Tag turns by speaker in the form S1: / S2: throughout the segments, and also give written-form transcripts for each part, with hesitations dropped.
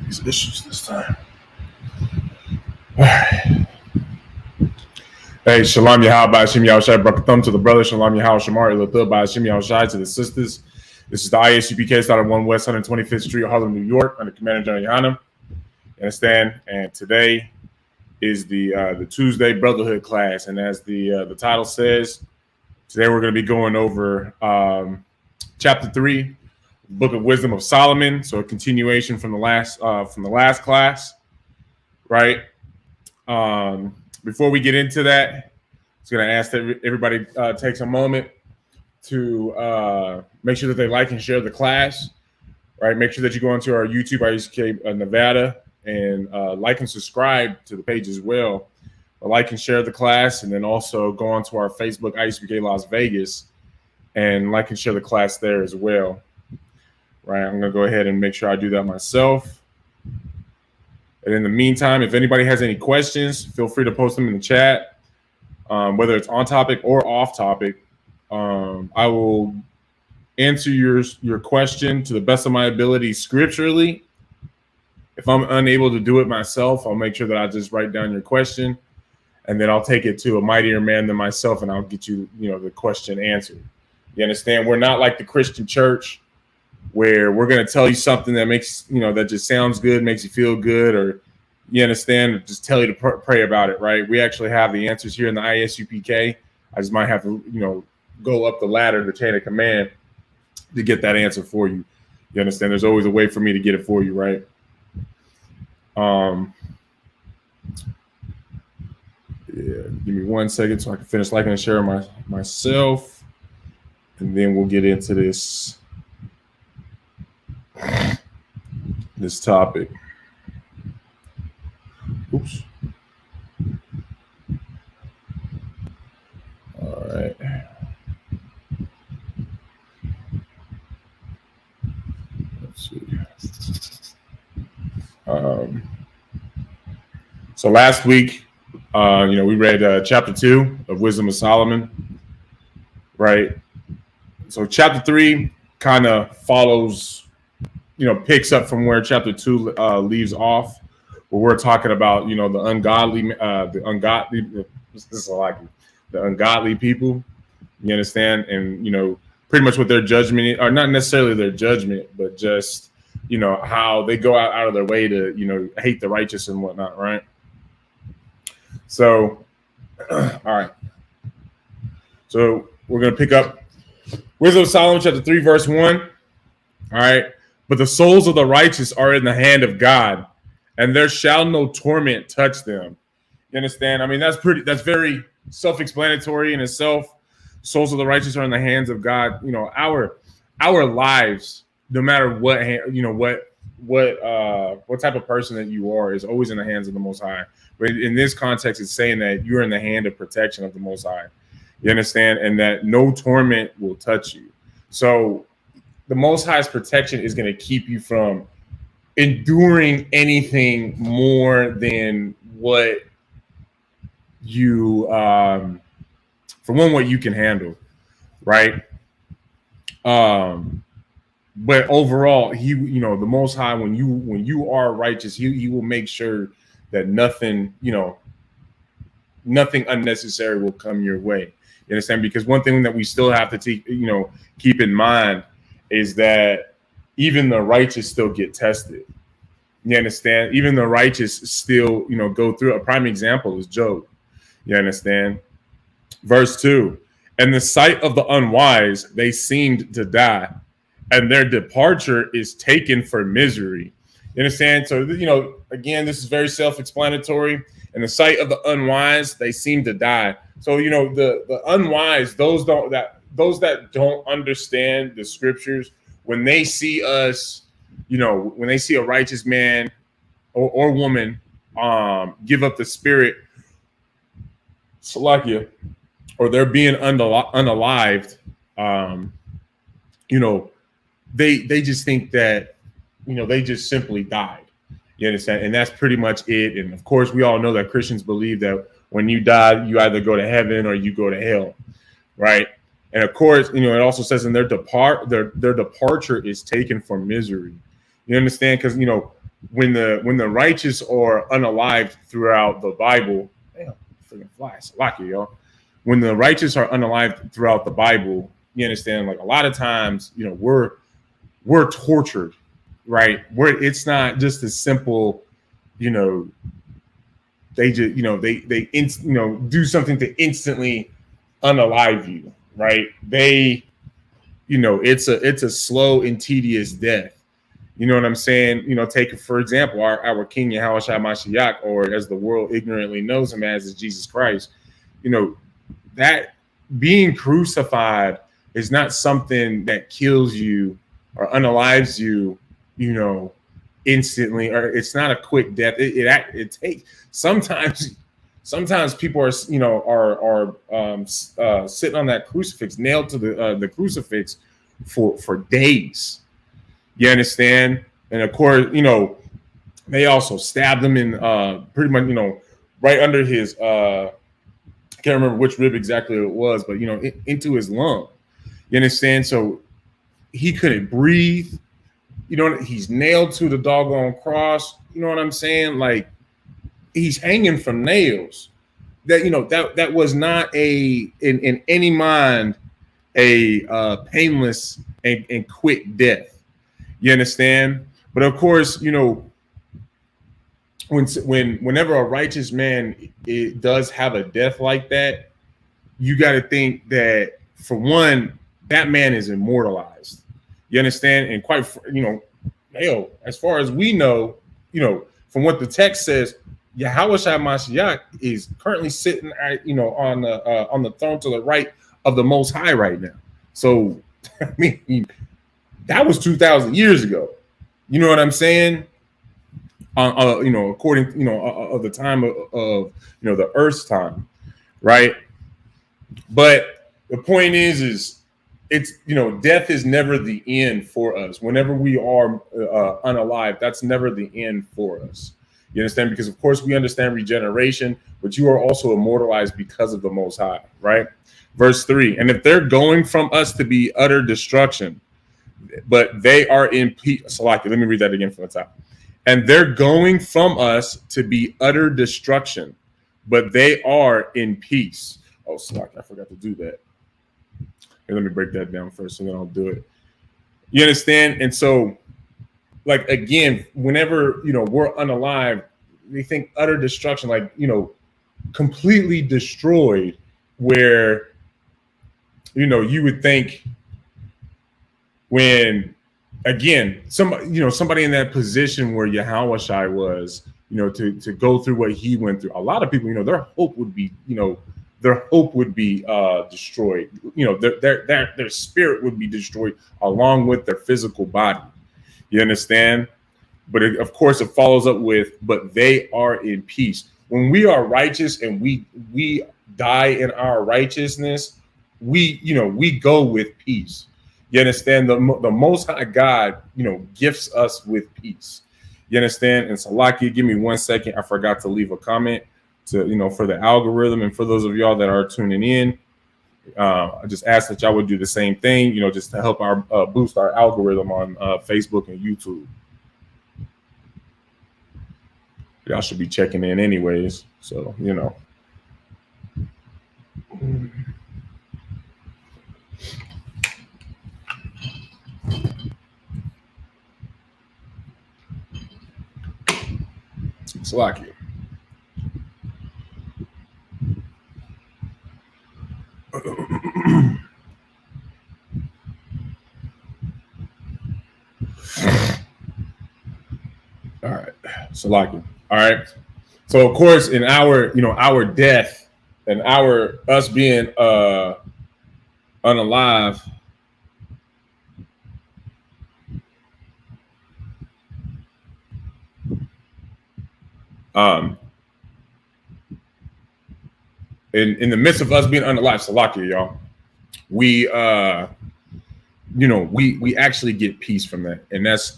S1: these issues this time. All right. Hey, Shalom Yahal Ba'ashim Yahushai, Brakathum to the brother, Shalom Yahal Shamar, Ilathil Ba'ashim Yahushai to the sisters. This is the ISUPK, started 1 West 125th Street, Harlem, New York, under Commander General Yohanan. You understand? And today is the Tuesday Brotherhood class. And as the title says, today we're going to be going over chapter 3, Book of Wisdom of Solomon. So a continuation from the last class, right? Before we get into that, I was going to ask that everybody takes a moment to make sure that they like and share the class, right? Make sure that you go onto our YouTube, ISUPK Nevada, and like and subscribe to the page as well. Like and share the class, and then also go onto our Facebook, ISUPK Las Vegas, and like and share the class there as well. Right, I'm going to go ahead and make sure I do that myself. And in the meantime, if anybody has any questions, feel free to post them in the chat, whether it's on topic or off topic. I will answer your question to the best of my ability scripturally. If I'm unable to do it myself, I'll make sure that I just write down your question, and then I'll take it to a mightier man than myself, and I'll get you, the question answered. You understand? We're not like the Christian church, where we're going to tell you something that makes, that just sounds good, makes you feel good, or you understand, or just tell you to pray about it, right? We actually have the answers here in the ISUPK. I just might have to, go up the ladder, the chain of command, to get that answer for you. You understand? There's always a way for me to get it for you, right? Yeah, give me 1 second so I can finish liking and sharing myself, and then we'll get into this topic. Oops. All right. Let's see. So last week, we read chapter 2 of Wisdom of Solomon, right? So chapter 3 kind of follows, picks up from where chapter 2 leaves off, where we're talking about, the ungodly people, you understand? And, pretty much what their judgment, or not necessarily their judgment, but just, how they go out of their way to, hate the righteous and whatnot, right? So, all right. So we're going to pick up Wisdom of Solomon, chapter 3, verse 1. All right. But the souls of the righteous are in the hand of God, and there shall no torment touch them. You understand? I mean, that's very self-explanatory in itself. Souls of the righteous are in the hands of God. Our lives, no matter what type of person that you are, is always in the hands of the Most High. But in this context, it's saying that you're in the hand of protection of the Most High. You understand? And that no torment will touch you. So the Most High's protection is going to keep you from enduring anything more than what you, what you can handle, right? But overall, the Most High, when you are righteous, he will make sure that nothing unnecessary will come your way. You understand? Because one thing that we still have to keep in mind is that even the righteous still get tested. You understand? Even the righteous still, go through. A prime example is Job. You understand? Verse 2, and the sight of the unwise, they seemed to die, and their departure is taken for misery. You understand? So, again, this is very self-explanatory. And the sight of the unwise, they seem to die. So, the unwise, those that don't understand the scriptures, when they see us, when they see a righteous man or woman give up the spirit, Salakia, or they're being unalived, they just think that, they just simply died. You understand? And that's pretty much it. And of course, we all know that Christians believe that when you die, you either go to heaven or you go to hell, right? And of course, it also says in their departure is taken for misery. You understand? Because, when the righteous are unalived throughout the Bible, damn, freaking flies, lucky y'all. When the righteous are unalived throughout the Bible, you understand, like a lot of times, we're tortured, right? Where it's not just as simple, you know, they just, do something to instantly unalive you, right? It's a slow and tedious death. You know what I'm saying? Take for example our King Yahushua Mashiach, or as the world ignorantly knows him as, is Jesus Christ. That being crucified is not something that kills you or unalives you, instantly, or it's not a quick death. It takes sometimes people are sitting on that crucifix, nailed to the crucifix for days. You understand? And of course, they also stabbed him in pretty much, right under his I can't remember which rib exactly it was, but into his lung. You understand? So he couldn't breathe. He's nailed to the doggone cross. You know what I'm saying? Like, he's hanging from nails. That was not in any mind a painless and quick death. You understand? But of course, whenever a righteous man does have a death like that, you got to think that, for one, that man is immortalized. You understand? And quite, as far as we know, from what the text says, Yahushua Mashiach is currently sitting on the throne to the right of the Most High right now. So, I mean, that was 2,000 years ago. You know what I'm saying? According, of the time of the Earth's time, right? But the point is it's, death is never the end for us. Whenever we are unalive, that's never the end for us. You understand? Because of course we understand regeneration, but you are also immortalized because of the Most High, right? Verse 3, and if they're going from us to be utter destruction, but they are in peace. Salaki, let me read that again from the top. And they're going from us to be utter destruction, but they are in peace. Oh, Salaki, I forgot to do that. Here, let me break that down first, and then I'll do it. You understand? And so, like, again, whenever, we're unalive, we think utter destruction, like, completely destroyed, where, you would think, when, again, somebody in that position where Yahushua was, to go through what he went through, a lot of people, their hope would be, destroyed. Their spirit would be destroyed along with their physical body. You understand? But of course, it follows up with, but they are in peace. When we are righteous and we die in our righteousness, we go with peace. You understand? The Most High God, gifts us with peace. You understand? And Salaki, give me 1 second. I forgot to leave a comment to, for the algorithm, and for those of y'all that are tuning in, I just ask that y'all would do the same thing, just to help our boost our algorithm on Facebook and YouTube. Y'all should be checking in anyways, so Salaki. All right, Salaki. All right. So of course, in our our death and us being unalive, in the midst of us being unalive, Salaki, y'all, we we actually get peace from that, and that's,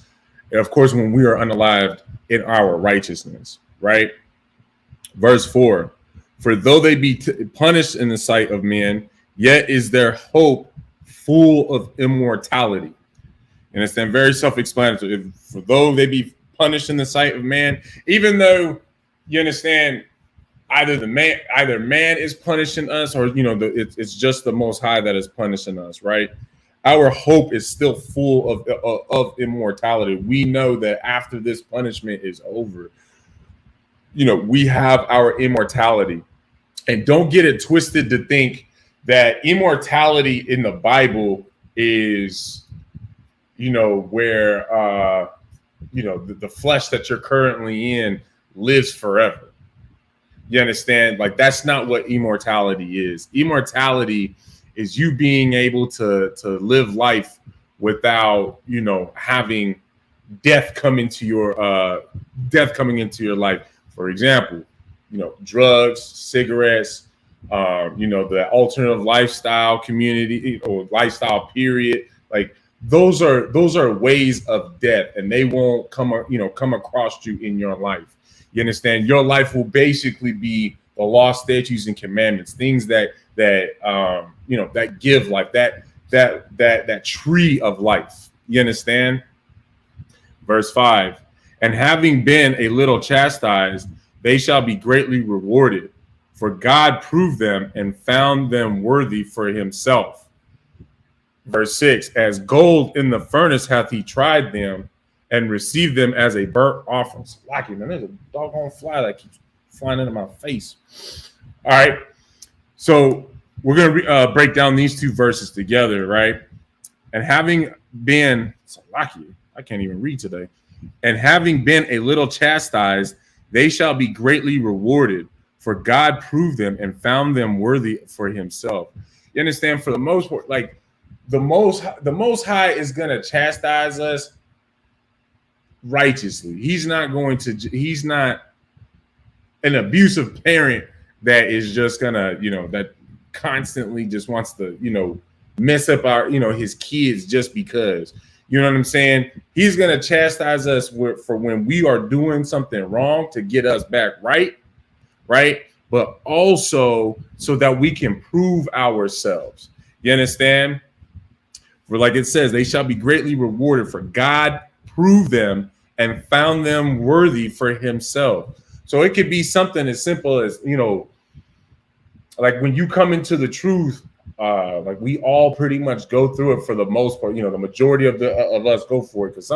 S1: of course, when we are unalived in our righteousness, right? Verse 4, for though they be punished in the sight of men, yet is their hope full of immortality. And it's then very self-explanatory. For though they be punished in the sight of man, even though you understand either man is punishing us, or it's just the Most High that is punishing us, right? Our hope is still full of immortality. We know that after this punishment is over, we have our immortality. And don't get it twisted to think that immortality in the Bible is, where the flesh that you're currently in lives forever. You understand? Like, that's not what immortality is. Immortality is you being able to live life without, having death coming into your life. For example, drugs, cigarettes, the alternative lifestyle community or lifestyle period. Like, those are ways of death, and they won't come across you in your life. You understand? Your life will basically be the law, statutes, and commandments, things that give life, that tree of life. You understand? Verse 5, and having been a little chastised, they shall be greatly rewarded, for God proved them and found them worthy for himself. Verse 6, as gold in the furnace hath he tried them, and received them as a burnt offering. Lucky, man, there's a doggone fly that keeps flying into my face. All right, so we're going to break down these two verses together, right? And having been, lucky, I can't even read today. And having been a little chastised, they shall be greatly rewarded, for God proved them and found them worthy for himself. You understand? For the most part, like the most High is going to chastise us righteously. He's not an abusive parent that is just gonna, that constantly just wants to, mess up our, his kids just because. You know what I'm saying? He's gonna chastise us for when we are doing something wrong to get us back right? But also so that we can prove ourselves. You understand? For like it says, they shall be greatly rewarded, for God proved them and found them worthy for himself. So it could be something as simple as, like when you come into the truth, like we all pretty much go through it for the most part. The majority of us go for it, because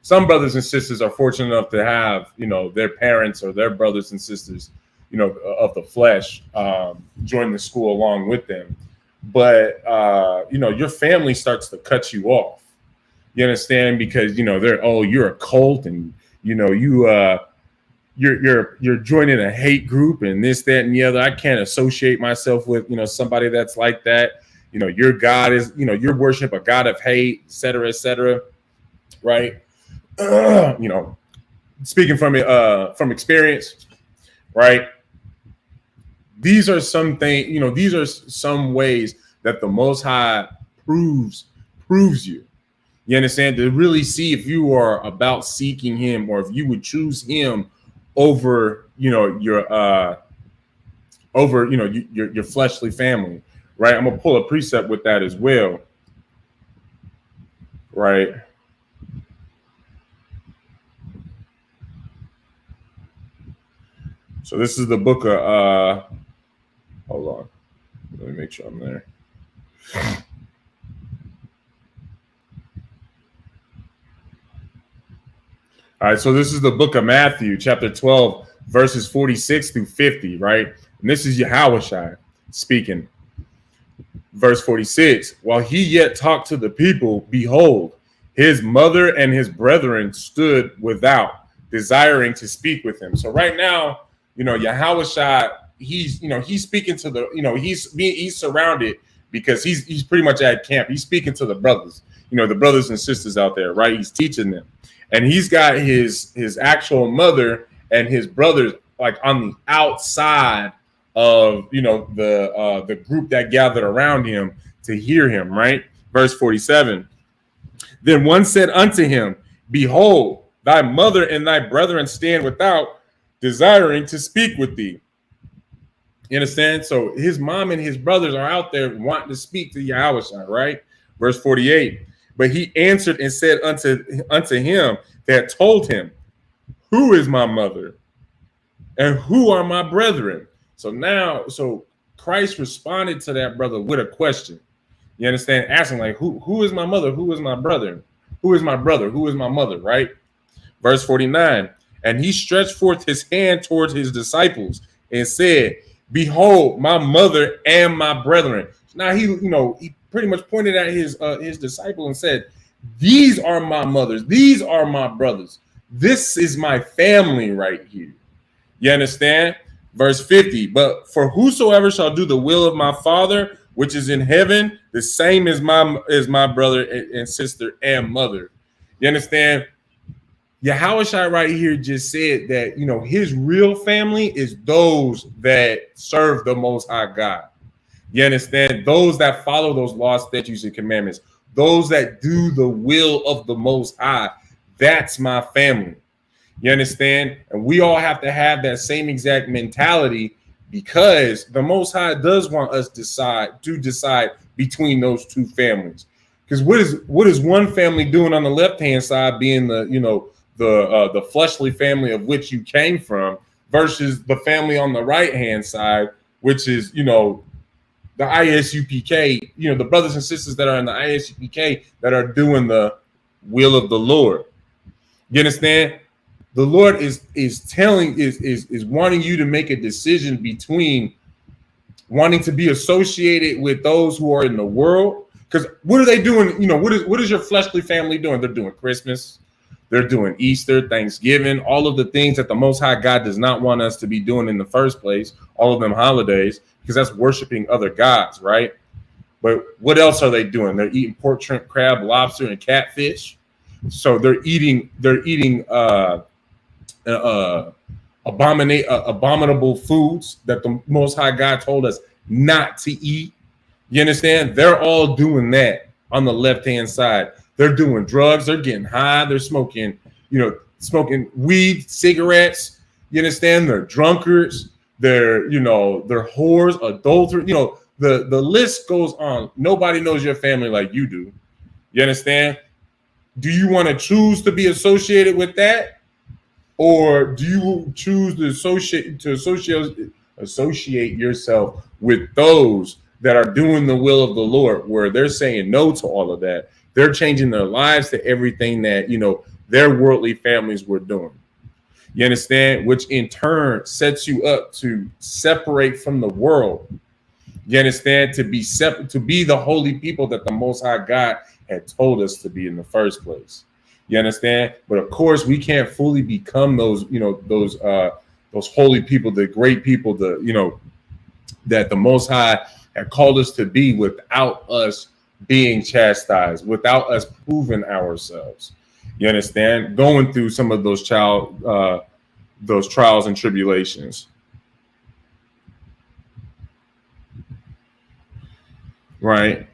S1: some brothers and sisters are fortunate enough to have, their parents or their brothers and sisters, of the flesh, join the school along with them. But your family starts to cut you off. You understand? Because you're a cult, and you're joining a hate group and this, that, and the other. I can't associate myself with somebody that's like that. Your God is your worship a God of hate, et cetera, right? Speaking from experience, right? These are some things. These are some ways that the Most High proves you. You understand? To really see if you are about seeking him, or if you would choose him over, your fleshly family, right? I'm gonna pull a precept with that as well, right? So this is the book of hold on, let me make sure I'm there. All right, so this is the book of Matthew, chapter 12, verses 46 through 50, right? And this is Yahushua speaking. Verse 46, while he yet talked to the people, behold, his mother and his brethren stood without, desiring to speak with him. So right now, Yahushua, he's speaking to the, he's surrounded, because he's pretty much at camp. He's speaking to the brothers, the brothers and sisters out there, right? He's teaching them. And he's got his actual mother and his brothers like on the outside of the group that gathered around him to hear him, right? Verse 47. Then one said unto him, behold, thy mother and thy brethren stand without, desiring to speak with thee. You understand? So his mom and his brothers are out there wanting to speak to Yahweh, right? Verse 48. But he answered and said unto him that told him, who is my mother? And who are my brethren? So Christ responded to that brother with a question. You understand? Asking like, who is my mother? Who is my brother? Who is my brother? Who is my mother? Right? Verse 49. And he stretched forth his hand towards his disciples and said, behold, my mother and my brethren. Now he pretty much pointed at his disciple and said, these are my mothers, these are my brothers. This is my family right here. You understand? Verse 50. But for whosoever shall do the will of my Father which is in heaven, the same as my brother and sister and mother. You understand? Yahushua right here just said that, his real family is those that serve the Most High God. You understand? Those that follow those laws, statutes, and commandments. Those that do the will of the Most High. That's my family. You understand? And we all have to have that same exact mentality, because the Most High does want us to decide between those two families. Because what is one family doing on the left-hand side, being the fleshly family of which you came from, versus the family on the right-hand side, which is, the ISUPK, the brothers and sisters that are in the ISUPK that are doing the will of the Lord. You understand? The Lord is wanting you to make a decision between wanting to be associated with those who are in the world. Because what are they doing? What is your fleshly family doing? They're doing Christmas. They're doing Easter, Thanksgiving, all of the things that the Most High God does not want us to be doing in the first place, all of them holidays, because that's worshiping other gods, right? But what else are they doing? They're eating pork, shrimp, crab, lobster, and catfish. So they're eating abominable foods that the Most High God told us not to eat. You understand? They're all doing that on the left-hand side. They're doing drugs. They're getting high. They're smoking weed, cigarettes. You understand? They're drunkards. They're whores, adulterers. The list goes on. Nobody knows your family like you do. You understand? Do you want to choose to be associated with that? Or do you choose to associate yourself with those that are doing the will of the Lord, where they're saying no to all of that? They're changing their lives to everything that, their worldly families were doing. You understand? Which in turn sets you up to separate from the world. You understand? To be the holy people that the Most High God had told us to be in the first place. You understand? But of course, we can't fully become those holy people, the great people, that the Most High had called us to be, without us being chastised, without us proving ourselves. You understand? Going through some of those trials and tribulations. Right?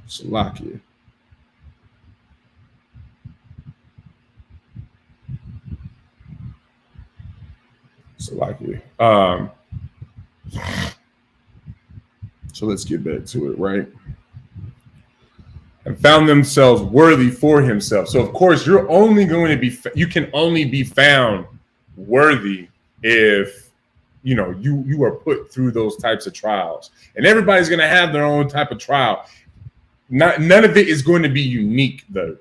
S1: Salakia. So let's get back to it, right? And found themselves worthy for himself. So of course, you can only be found worthy if you are put through those types of trials. And everybody's going to have their own type of trial. None of it is going to be unique, though.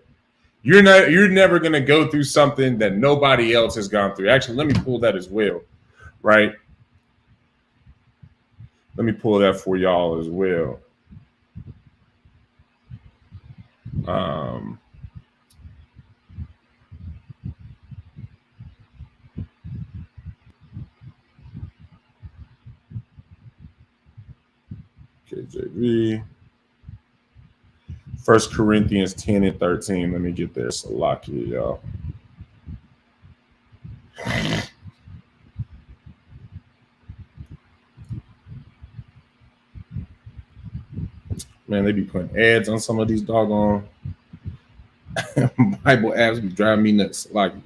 S1: You're never going to go through something that nobody else has gone through. Actually, let me pull that as well, right? Let me pull that for y'all as well. KJV. 1 Corinthians 10 and 13. Let me get there. Salakia, y'all. Man, they be putting ads on some of these doggone Bible apps, be driving me nuts. Salakia.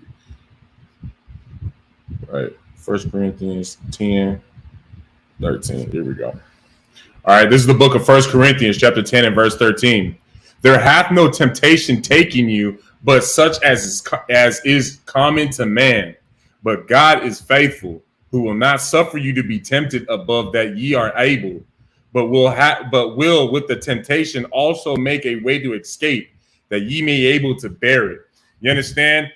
S1: Right. 1 Corinthians 10, 13. Here we go. All right, this is the book of 1 Corinthians, chapter 10 and verse 13. There hath no temptation taken you, but such as is common to man. But God is faithful, who will not suffer you to be tempted above that ye are able, but will with the temptation also make a way to escape, that ye may be able to bear it. You understand?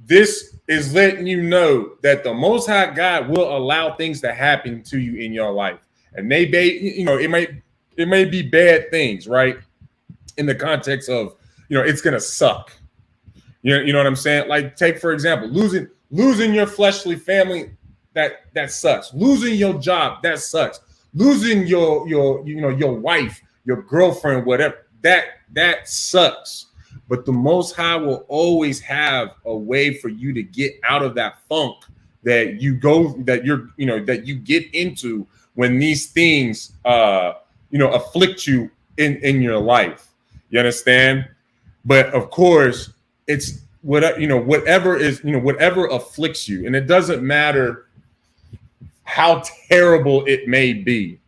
S1: This is letting you know that the Most High God will allow things to happen to you in your life. And they may, it may be bad things, right? In the context of, it's gonna suck. You know what I'm saying? Like, take for example, losing your fleshly family, that sucks. Losing your job, that sucks. Losing your wife, your girlfriend, whatever, that sucks. But the Most High will always have a way for you to get out of that funk that you get into when these things afflict you in your life. You understand? But of course, it's whatever afflicts you, and it doesn't matter how terrible it may be.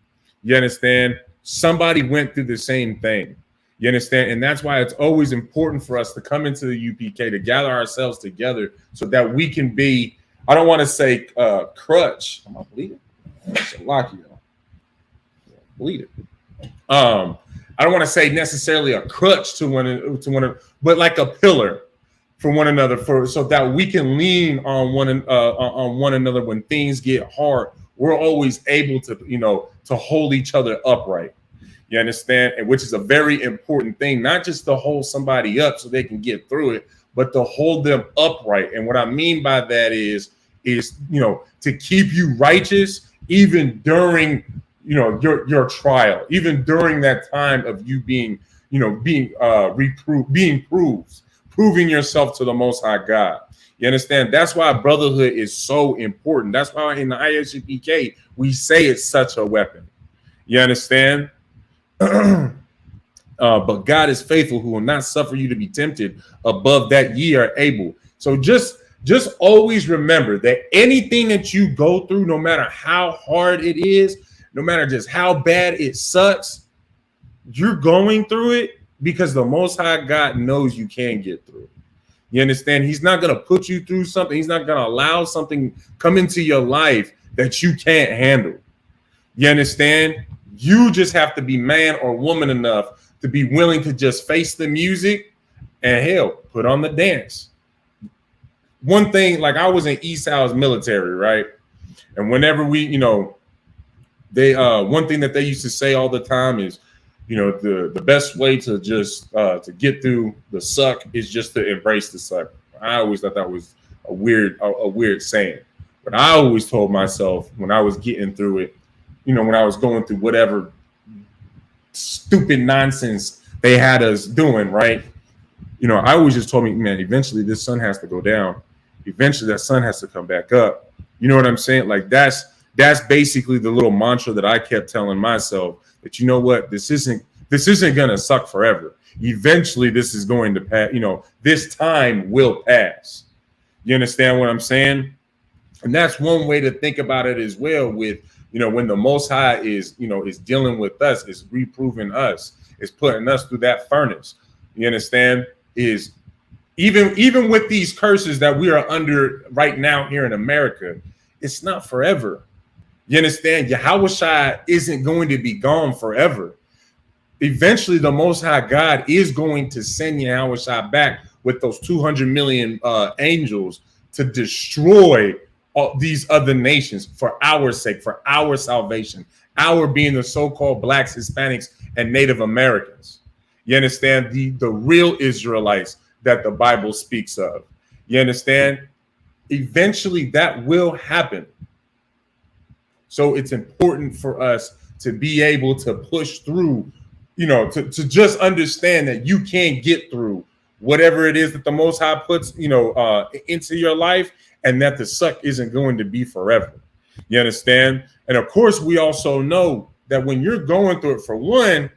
S1: You understand? Somebody went through the same thing. You understand? And that's why it's always important for us to come into the UPK, to gather ourselves together so that we can be, I don't want to say crutch. Am I bleeding? It's a locky, y'all. Bleeding. I don't want to say necessarily a crutch to one, but like a pillar for one another, so that we can lean on one another when things get hard. We're always able to hold each other upright. You understand? And which is a very important thing, not just to hold somebody up so they can get through it, but to hold them upright. And what I mean by that is to keep you righteous even during your trial, even during that time of you being proving yourself to the Most High God. You understand? That's why brotherhood is so important. That's why in the ISUPK we say it's such a weapon. You understand? But God is faithful, who will not suffer you to be tempted above that ye are able. So just always remember that anything that you go through, no matter how hard it is, no matter just how bad it sucks, you're going through it because the Most High God knows you can get through it. You understand? He's not going to put you through something. He's not going to allow something come into your life that you can't handle. You understand? You just have to be man or woman enough to be willing to just face the music and hell, put on the dance. One thing, like I was in East House military, right? And whenever we, they one thing that they used to say all the time is, the best way to just to get through the suck is just to embrace the suck. I always thought that was a weird saying, but I always told myself when I was getting through it, when I was going through whatever stupid nonsense they had us doing, right? I always just told me, man, eventually this sun has to go down. Eventually that sun has to come back up. You know what I'm saying? Like that's basically the little mantra that I kept telling myself, that you know what, this isn't gonna suck forever. Eventually this is going to pass, this time will pass. You understand what I'm saying? And that's one way to think about it as well, with when the Most High is dealing with us, is reproving us, is putting us through that furnace. You understand? Is even with these curses that we are under right now here in America, it's not forever. You understand? Yahushua isn't going to be gone forever. Eventually, the Most High God is going to send Yahushua back with those 200 million angels to destroy all these other nations for our sake, for our salvation, our being the so-called blacks, Hispanics, and Native Americans. You understand? The real Israelites that the Bible speaks of. You understand? Eventually, that will happen. So it's important for us to be able to push through, to just understand that you can get through whatever it is that the Most High puts, into your life, and that the suck isn't going to be forever. You understand? And of course, we also know that when you're going through it, for one,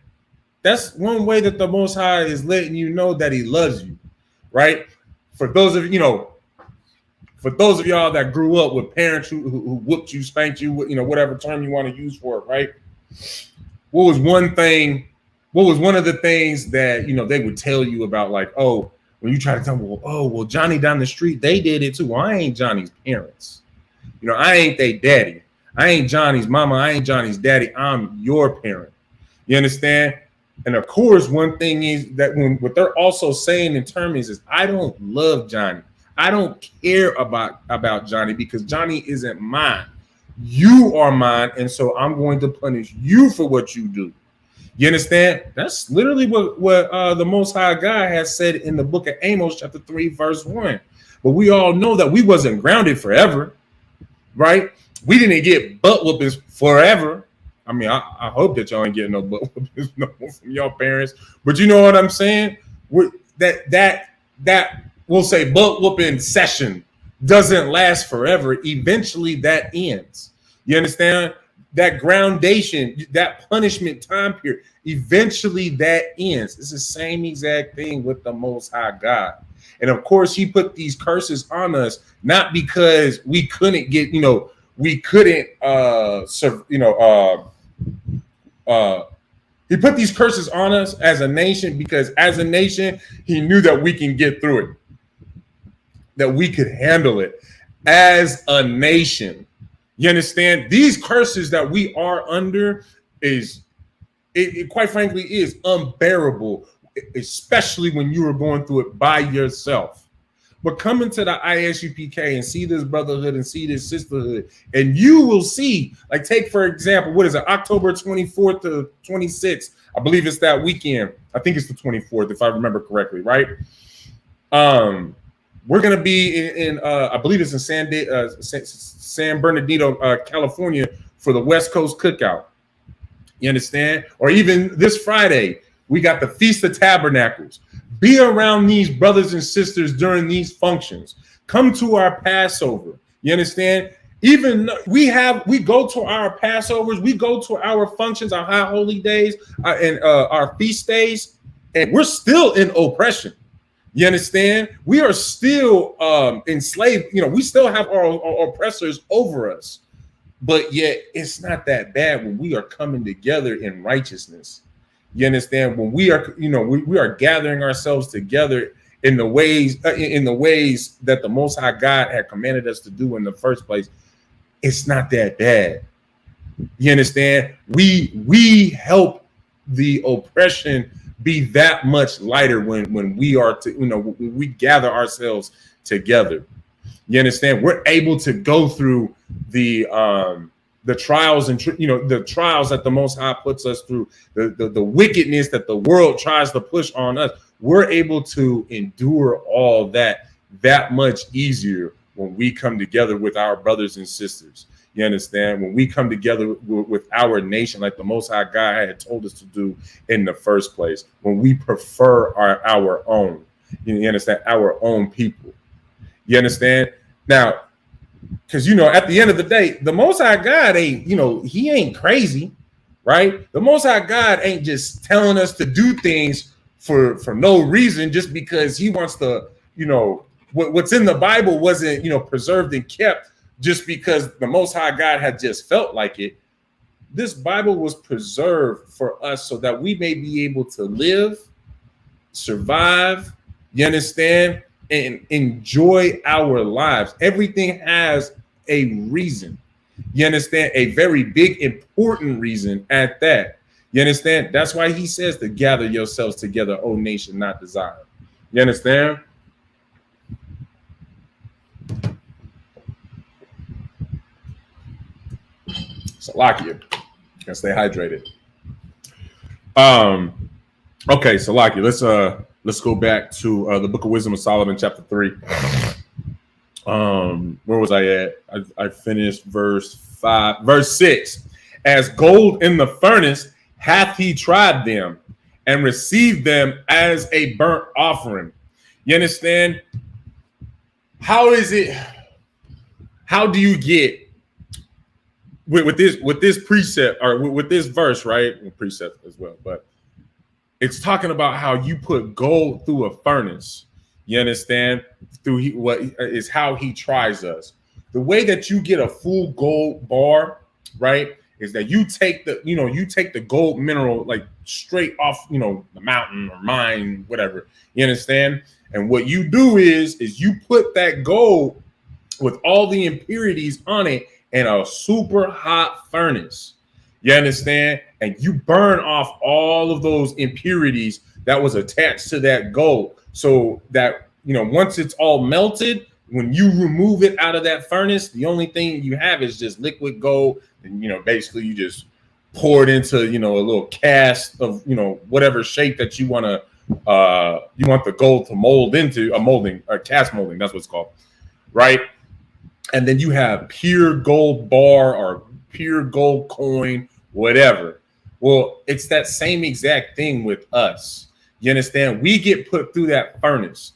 S1: that's one way that the Most High is letting you know that he loves you, right? For those of y'all that grew up with parents who whooped you, spanked you, whatever term you want to use for it, right? what was one thing? What was one of the things that they would tell you about? Like, oh, when you try to tell them, well, Johnny down the street, they did it too. Well, I ain't Johnny's parents. I ain't they daddy. I ain't Johnny's mama. I ain't Johnny's daddy. I'm your parent. You understand? And of course, one thing is that what they're also saying in terms is, I don't love Johnny. I don't care about Johnny because Johnny isn't mine. You are mine, and so I'm going to punish you for what you do. You understand? That's literally what the Most High God has said in the book of Amos, chapter 3, verse 1. But we all know that we wasn't grounded forever, right? We didn't get butt whoopings forever. I mean, I hope that y'all ain't getting no butt whoopings from y'all parents. But you know what I'm saying? That we'll say butt whooping session doesn't last forever. Eventually that ends. You understand? That groundation, that punishment time period, eventually that ends. It's the same exact thing with the Most High God. And of course, he put these curses on us, not because we couldn't get, we couldn't, he put these curses on us as a nation because as a nation, he knew that we can get through it, that we could handle it as a nation. You understand? These curses that we are under it quite frankly is unbearable, especially when you are going through it by yourself. But come into the ISUPK and see this brotherhood and see this sisterhood, and you will see, like, take for example, what is it, October 24th to 26th? I believe it's that weekend. I think it's the 24th, if I remember correctly, right? We're gonna be in I believe it's in San Bernardino, California, for the West Coast Cookout. You understand? Or even this Friday, we got the Feast of Tabernacles. Be around these brothers and sisters during these functions. Come to our Passover. You understand? Even we go to our Passovers, we go to our functions, our high holy days, and our feast days, and we're still in oppression. You understand? We are still enslaved. We still have our oppressors over us. But yet it's not that bad when we are coming together in righteousness. You understand? When we are, we are gathering ourselves together in the ways that the Most High God had commanded us to do in the first place, it's not that bad. You understand? We help the oppression be that much lighter when we are when we gather ourselves together. You understand? We're able to go through the trials and the trials that the Most High puts us through, the wickedness that the world tries to push on us. We're able to endure all that much easier when we come together with our brothers and sisters. You understand? When we come together with our nation, like the Most High God had told us to do in the first place, when we prefer our own, you understand, our own people. You understand? Now, because at the end of the day, the Most High God ain't, he ain't crazy, right? The Most High God ain't just telling us to do things for no reason, just because he wants to, what's in the Bible wasn't, preserved and kept just because the Most High God had just felt like it. This Bible was preserved for us so that we may be able to live, survive, you understand, and enjoy our lives. Everything has a reason. You understand? A very big, important reason at that. You understand? That's why he says to gather yourselves together, O nation not desired. You understand? Salakia. Gotta stay hydrated. Okay, Salakia, let's go back to the Book of Wisdom of Solomon, chapter 3. Where was I at? I finished verse 6. As gold in the furnace hath he tried them and received them as a burnt offering. You understand? How do you get with this precept, or with this verse, right? Precept as well, but it's talking about how you put gold through a furnace. You understand? Through what is how he tries us. The way that you get a full gold bar, right, is that you take the gold mineral like straight off, the mountain or mine, whatever. You understand? And what you do is you put that gold with all the impurities on it in a super hot furnace. You understand? And you burn off all of those impurities that was attached to that gold. So that, once it's all melted, when you remove it out of that furnace, the only thing you have is just liquid gold. And, basically you just pour it into, a little cast of, whatever shape that you want the gold to mold into, a cast molding. That's what it's called. Right. And then you have pure gold bar or pure gold coin, whatever. Well, it's that same exact thing with us. You understand? We get put through that furnace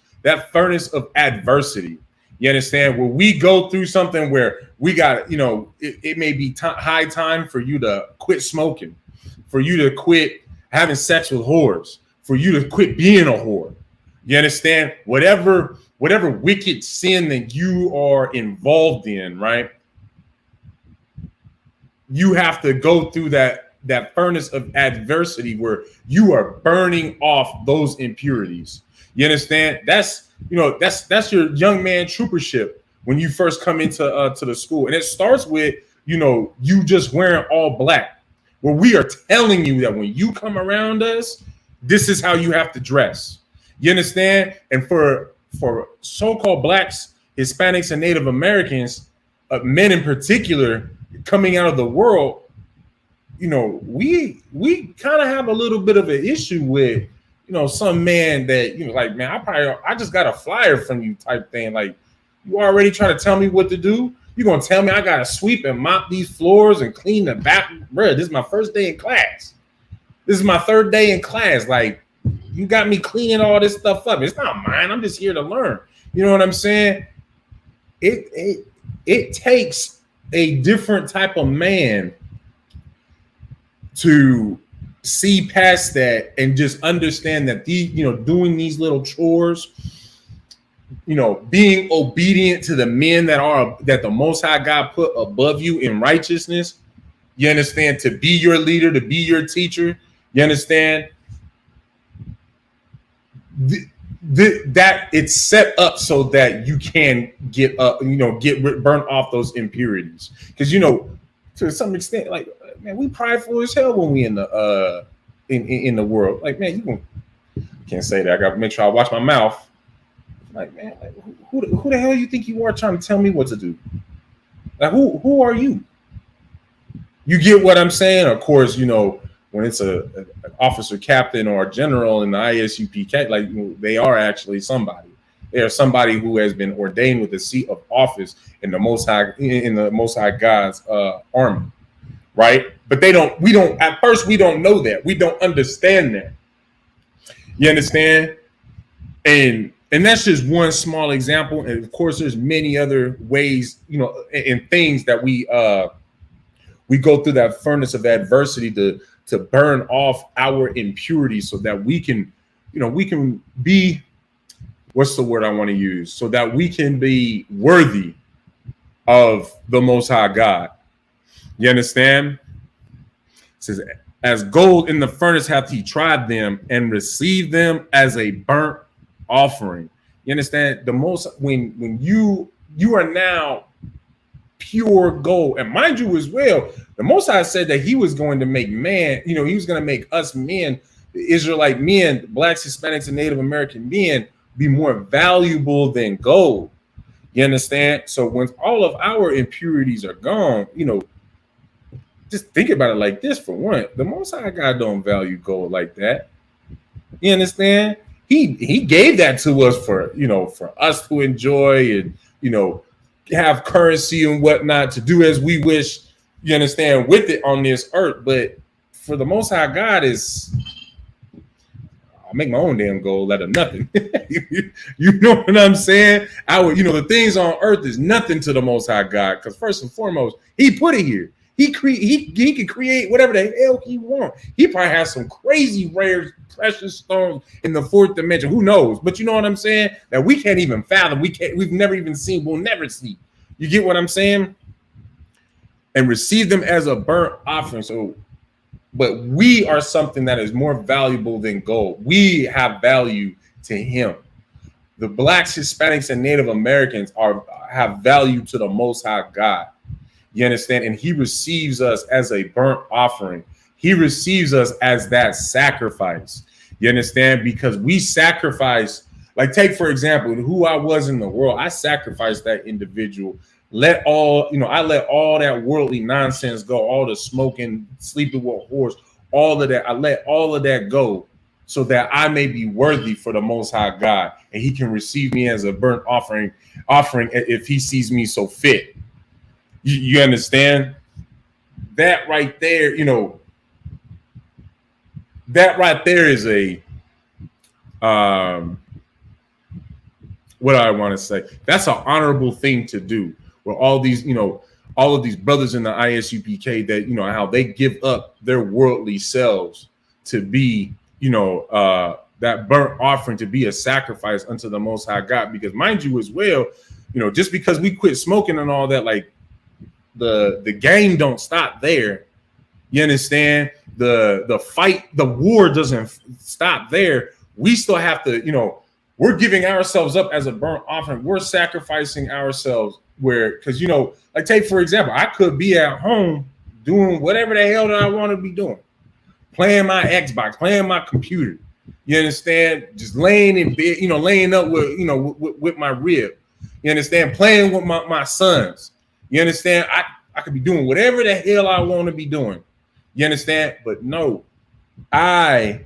S1: of adversity. You understand? Where we go through something where we got, it may be high time for you to quit smoking, for you to quit having sex with whores, for you to quit being a whore. You understand? Whatever wicked sin that you are involved in, right? You have to go through that furnace of adversity where you are burning off those impurities. You understand? That's your young man troopership when you first come into to the school. And it starts with, you just wearing all black, where we are telling you that when you come around us, this is how you have to dress. You understand? And for so-called blacks, Hispanics, and Native Americans, men in particular, coming out of the world, we kind of have a little bit of an issue with, some man that, like, man, I just got a flyer from you type thing. Like, you already trying to tell me what to do? You gonna tell me I gotta sweep and mop these floors and clean the back? Bro, this is my first day in class. This is my third day in class. Like, you got me cleaning all this stuff up. It's not mine. I'm just here to learn. You know what I'm saying? It takes a different type of man to see past that and just understand that doing these little chores, being obedient to the men that the Most High God put above you in righteousness. You understand? To be your leader, to be your teacher. You understand? That it's set up so that you can get burnt off those impurities. Because to some extent, like, man, we prideful as hell when we in the world. Like, man, can't say that. I gotta make sure I watch my mouth. Like, man, like, who the hell you think you are trying to tell me what to do? Like, who are you? You get what I'm saying? Of course, when it's an officer, captain, or a general in the ISUPK, like, they are actually somebody. They are somebody who has been ordained with a seat of office in the Most High God's army, right? But at first we don't know that. We don't understand that. You understand? And that's just one small example. And of course, there's many other ways, and things that we go through that furnace of adversity to burn off our impurities so that we can be, what's the word I want to use? So that we can be worthy of the Most High God. You understand? It says, as gold in the furnace hath he tried them and received them as a burnt offering. You understand? When you are now pure gold, and mind you as well, the Most High said that he was going to make man, he was going to make us men, the Israelite men, blacks, Hispanics, and Native American men, be more valuable than gold. You understand? So when all of our impurities are gone, just think about it like this. For one, the Most High God don't value gold like that. You understand? He gave that to us for us to enjoy and have currency and whatnot, to do as we wish. You understand, with it on this earth. But for the Most High God, I'll make my own damn gold out of nothing. You know what I'm saying? The things on earth is nothing to the Most High God, because first and foremost, he put it here. He can create whatever the hell he wants. He probably has some crazy rare precious stones in the fourth dimension. Who knows? But you know what I'm saying? That we can't even fathom. We've never even seen. We'll never see. You get what I'm saying? and receive them as a burnt offering. So, but we are something that is more valuable than gold. We have value to him. The blacks, Hispanics, and Native Americans have value to the Most High God. You understand? And he receives us as a burnt offering. He receives us as that sacrifice. You understand? Because we sacrifice, like take, for example, who I was in the world. I sacrificed that individual. I let all that worldly nonsense go, all the smoking, sleeping with whores, all of that. I let all of that go so that I may be worthy for the Most High God, and he can receive me as a burnt offering if he sees me so fit. You understand? That right there, that right there is a what do I want to say? That's an honorable thing to do. Where all of these brothers in the ISUPK, that how they give up their worldly selves to be, that burnt offering, to be a sacrifice unto the Most High God. Because mind you as well, just because we quit smoking and all that, like the game don't stop there. You understand? The fight, the war doesn't stop there. We still have to, we're giving ourselves up as a burnt offering. We're sacrificing ourselves because, like take, for example, I could be at home doing whatever the hell that I want to be doing, playing my Xbox, playing my computer. You understand? Just laying in bed, laying up with my rib. You understand? Playing with my sons. You understand? I could be doing whatever the hell I want to be doing. You understand? But no, I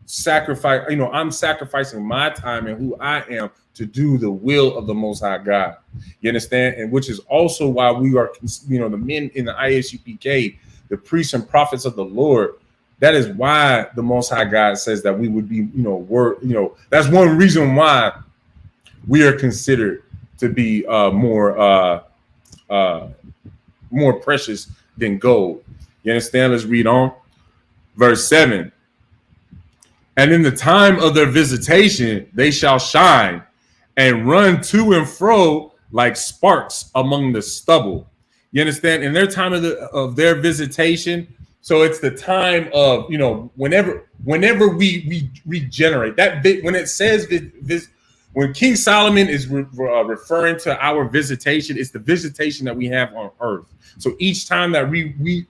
S1: sacrifice, I'm sacrificing my time and who I am to do the will of the Most High God. You understand? And which is also why we are, the men in the ISUPK, the priests and prophets of the Lord. That is why the Most High God says that we would be, that's one reason why we are considered to be more precious than gold. You understand? Let's read on. Verse 7. And in the time of their visitation, they shall shine and run to and fro like sparks among the stubble. You understand? In their time of their visitation, so it's the time of, whenever we regenerate. That bit, when it says when King Solomon is referring to our visitation, it's the visitation that we have on earth. So each time that we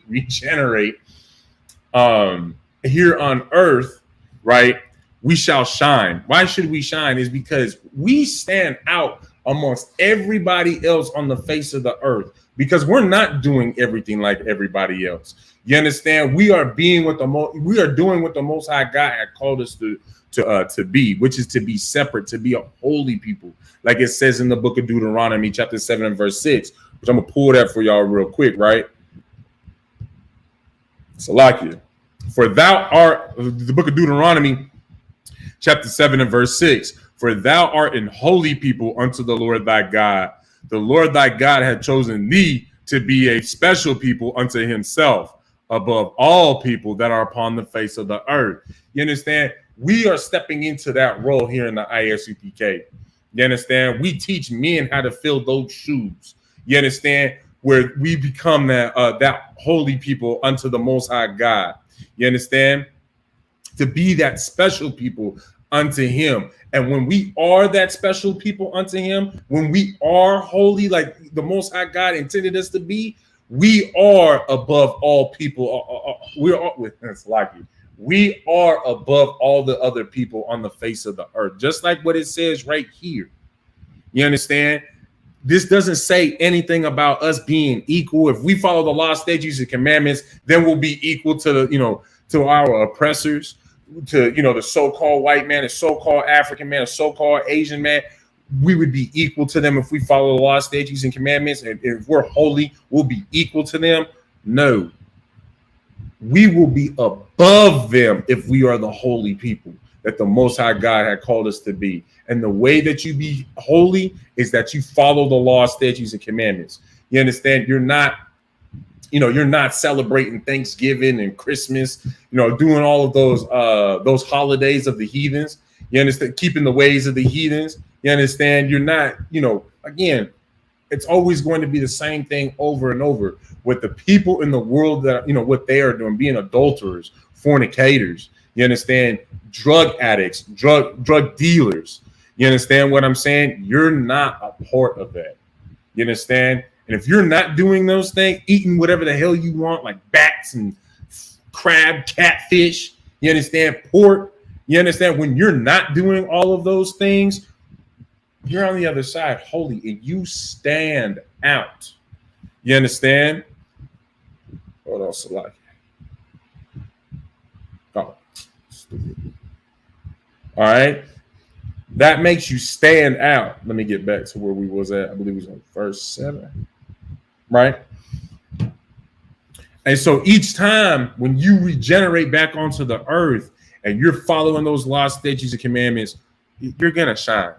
S1: regenerate here on earth, right, we shall shine. Why should we shine? Is because we stand out amongst everybody else on the face of the earth, because we're not doing everything like everybody else. You understand? We are doing what the Most High God had called us to be, which is to be separate, to be a holy people, like it says in the book of Deuteronomy, chapter 7 and verse 6. Which I'm gonna pull that for y'all real quick, right? Salakia. For thou art, the book of Deuteronomy, chapter 7 and verse 6. For thou art an holy people unto the Lord thy God. The Lord thy God had chosen thee to be a special people unto himself, above all people that are upon the face of the earth. You understand? We are stepping into that role here in the ISUPK. You understand? We teach men how to fill those shoes. You understand? Where we become that holy people unto the Most High God. You understand? To be that special people unto him. And when we are that special people unto him, when we are holy like the Most High God intended us to be, we are above all people. We are above all the other people on the face of the earth. Just like what it says right here. You understand? This doesn't say anything about us being equal. If we follow the law, statutes, and commandments, then we'll be equal to to our oppressors, to the so-called white man, the so-called African man, the so-called Asian man. We would be equal to them if we follow the law, statutes, and commandments. And if we're holy, we'll be equal to them. No, we will be above them if we are the holy people that the Most High God had called us to be. And the way that you be holy is that you follow the law, statutes, and commandments. You understand? You're not celebrating Thanksgiving and Christmas, doing all of those holidays of the heathens. You understand? Keeping the ways of the heathens. You understand? You're not, again, It's always going to be the same thing over and over with the people in the world that, what they are doing, being adulterers, fornicators, you understand, drug addicts, drug dealers. You understand what I'm saying? You're not a part of that. You understand? And if you're not doing those things, eating whatever the hell you want, like bats and crab, catfish, you understand, pork, you understand, when you're not doing all of those things, you're on the other side, holy, and you stand out. You understand? What else? Like, oh, stupid. All right. That makes you stand out. Let me get back to where we was at. I believe it was on verse 7. Right? And so each time when you regenerate back onto the earth and you're following those laws, statutes, and commandments, you're going to shine.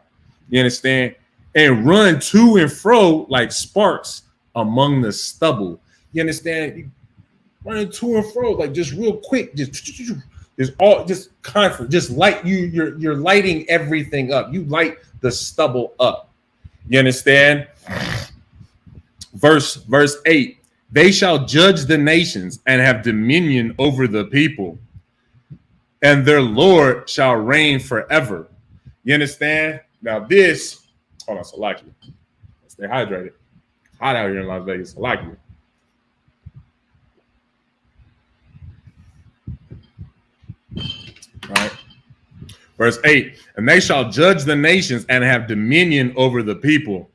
S1: You understand? And run to and fro like sparks among the stubble. You understand? Running to and fro, like just real quick, just confident, just light you're lighting everything up. You light the stubble up. You understand? Verse 8. They shall judge the nations and have dominion over the people, and their Lord shall reign forever. You understand? Now this, hold on, Salaki. Stay hydrated. It's hot out here in Las Vegas. Salaki. All right. Verse 8. And they shall judge the nations and have dominion over the people,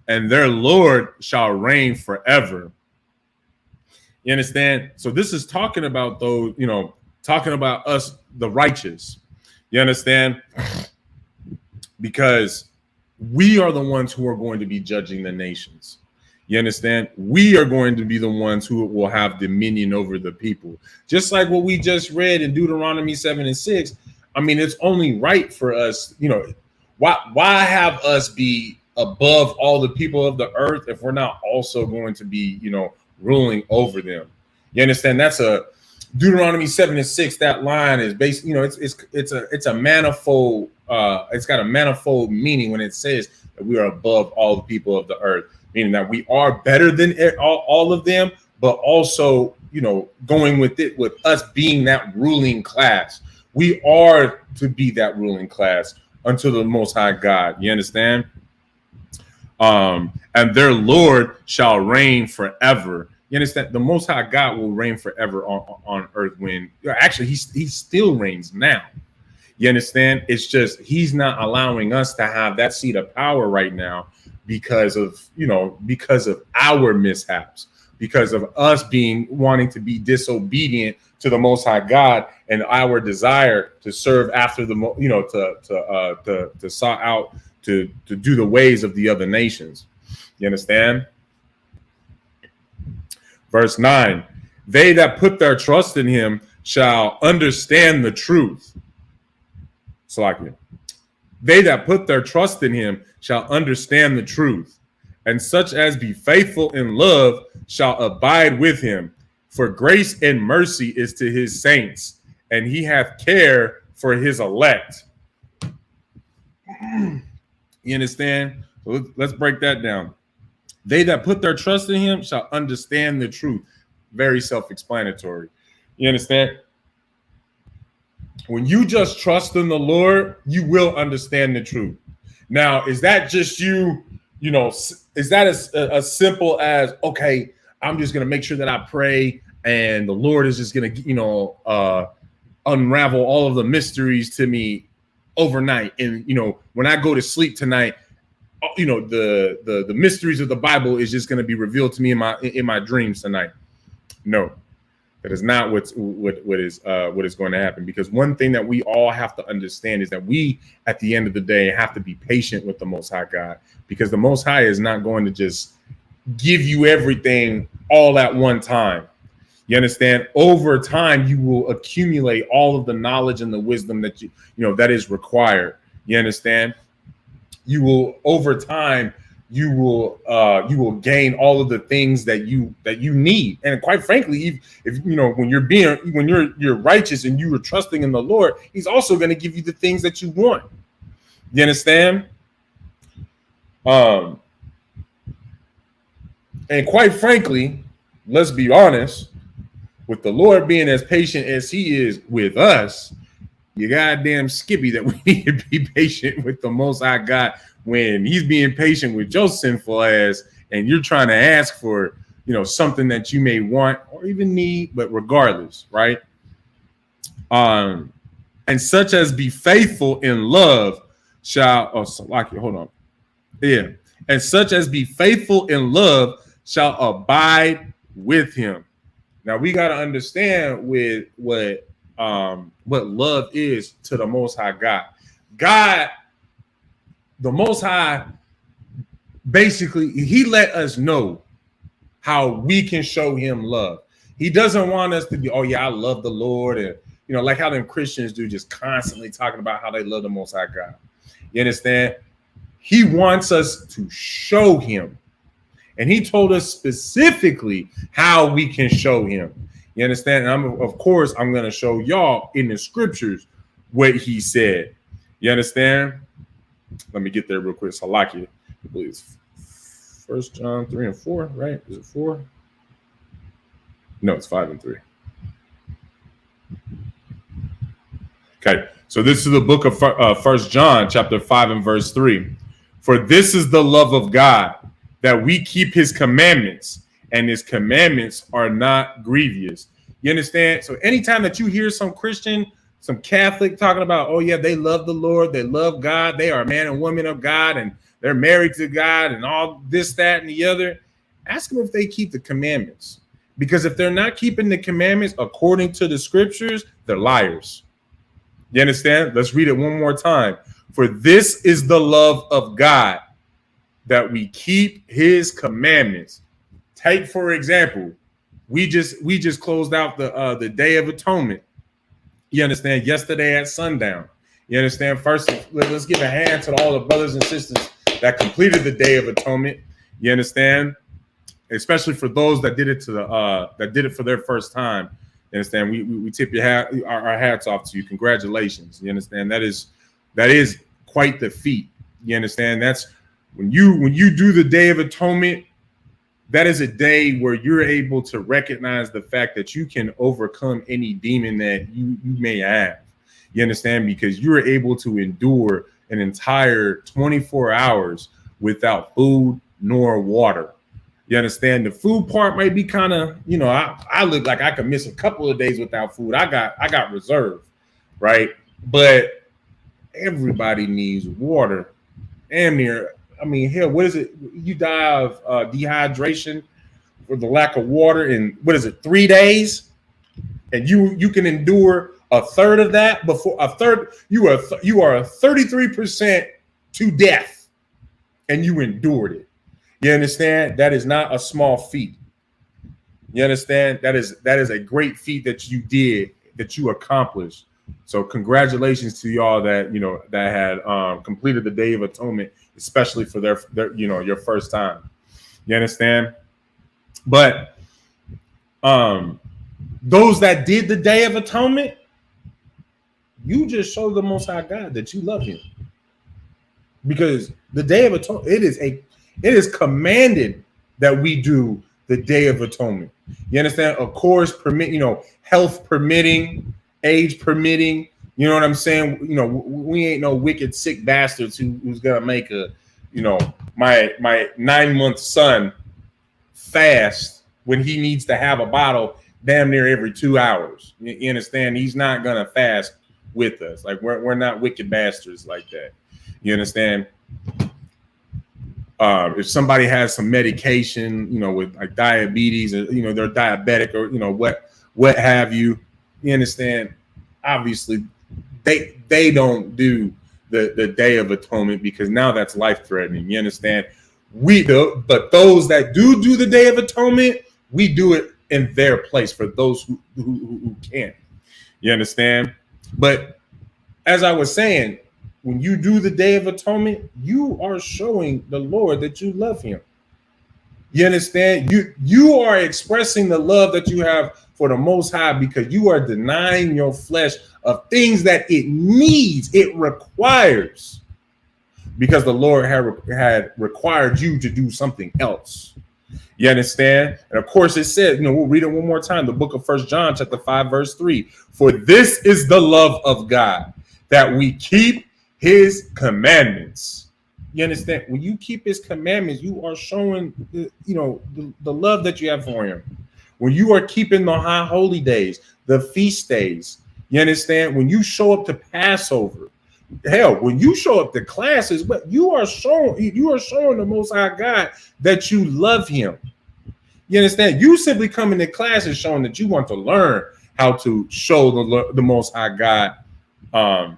S1: and their Lord shall reign forever. You understand? So this is talking about those, talking about us, the righteous. You understand? Because we are the ones who are going to be judging the nations. You understand? We are going to be the ones who will have dominion over the people. Just like what we just read in Deuteronomy 7:6. I mean, it's only right for us, why have us be above all the people of the earth if we're not also going to be, ruling over them? You understand? That's a Deuteronomy 7:6. That line is based, it's a manifold, it's got a manifold meaning when it says that we are above all the people of the earth, meaning that we are better than all of them, but also, going with it, with us being that ruling class. We are to be that ruling class unto the Most High God. You understand? And their Lord shall reign forever. You understand? The Most High God will reign forever on earth. When actually he still reigns now. You understand? It's just he's not allowing us to have that seat of power right now because of our mishaps, because of us wanting to be disobedient to the Most High God and our desire to serve after to sought out to do the ways of the other nations. You understand? Verse 9, they that put their trust in him shall understand the truth. So they that put their trust in him shall understand the truth, and such as be faithful in love shall abide with him. For grace and mercy is to his saints, and he hath care for his elect. You understand? So let's break that down. They that put their trust in him shall understand the truth. Very self-explanatory. You understand? When you just trust in the Lord, you will understand the truth. Now, is that just you? Is that as simple as, okay, I'm just going to make sure that I pray and the Lord is just going to, unravel all of the mysteries to me overnight. And, when I go to sleep tonight, the mysteries of the Bible is just going to be revealed to me in my dreams tonight. No, that is not what is going to happen. Because one thing that we all have to understand is that we, at the end of the day, have to be patient with the Most High God, because the Most High is not going to just give you everything all at one time. You understand? Over time, you will accumulate all of the knowledge and the wisdom that that is required. You understand? You will, over time, you will gain all of the things that you need. And quite frankly, if when you're righteous and you are trusting in the Lord, he's also going to give you the things that you want. You understand? And quite frankly, let's be honest, with the Lord being as patient as he is with us, you goddamn skippy that we need to be patient with the Most High God when he's being patient with your sinful ass and you're trying to ask for, something that you may want or even need, but regardless, right? And such as be faithful in love shall, hold on. Yeah. And such as be faithful in love shall abide with him. Now we got to understand with what love is to the Most High God. God, the Most High, basically, he let us know how we can show him love. He doesn't want us to be, oh yeah, I love the Lord, and like how them Christians do, just constantly talking about how they love the Most High God. You understand? He wants us to show him. And he told us specifically how we can show him. You understand? And of course, I'm going to show y'all in the scriptures what he said. You understand? Let me get there real quick. Salaki, I believe it's 1 John 3 and 4, right? Is it 4? No, it's 5 and 3. Okay, so this is the book of 1 John, chapter 5 and verse 3. For this is the love of God, that we keep his commandments, and his commandments are not grievous. You understand? So anytime that you hear some Christian, some Catholic talking about, oh yeah, they love the Lord, they love God, they are a man and woman of God, and they're married to God, and all this, that, and the other, ask them if they keep the commandments. Because if they're not keeping the commandments according to the scriptures, they're liars. You understand? Let's read it one more time. For this is the love of God, that we keep his commandments. Take, for example, we just closed out the Day of Atonement. You understand? Yesterday at sundown. You understand? First, let's give a hand to all the brothers and sisters that completed the Day of Atonement. You understand? Especially for those that did it for their first time. You understand? We tip our hats off to you. Congratulations. You understand? That is quite the feat. You understand? That's when you do the Day of Atonement. That is a day where you're able to recognize the fact that you can overcome any demon that you may have. You understand? Because you're able to endure an entire 24 hours without food nor water. You understand? The food part might be kind of, I look like I could miss a couple of days without food. I got reserve, right? But everybody needs water. Damn near. I mean, hell, what is it? You die of dehydration for the lack of water in, 3 days? And you can endure a third of that before a third. You are 33% to death, and you endured it. You understand? That is not a small feat. You understand? That is a great feat that you did, that you accomplished. So congratulations to y'all that that had completed the Day of Atonement, especially for their your first time. You understand? But those that did the Day of Atonement, you just show the Most High God that you love him. Because the Day of Atonement, it is commanded that we do the Day of Atonement. You understand? Of course, health permitting, age permitting. You know what I'm saying? We ain't no wicked sick bastards who's gonna make my 9-month son fast when he needs to have a bottle damn near every 2 hours. You understand? He's not gonna fast with us. Like we're not wicked bastards like that. You understand? If somebody has some medication, with like diabetes, or they're diabetic, or what have you, you understand? Obviously, they don't do the Day of Atonement because now that's life threatening. You understand? We do, but those that do the Day of Atonement, we do it in their place for those who can't. You understand? But as I was saying, when you do the Day of Atonement, you are showing the Lord that you love him. You understand? You are expressing the love that you have for the Most High because you are denying your flesh of things that it needs, it requires, because the Lord had required you to do something else. You understand? And of course it says, we'll read it one more time. The book of 1 John chapter 5, verse 3. For this is the love of God, that we keep his commandments. You understand? When you keep his commandments, you are showing, the love that you have for him. When you are keeping the high holy days, the feast days, you understand? When you show up to Passover, hell, when you show up to classes, but you are showing the Most High God that you love him. You understand? You simply coming to class is showing that you want to learn how to show the Most High God, how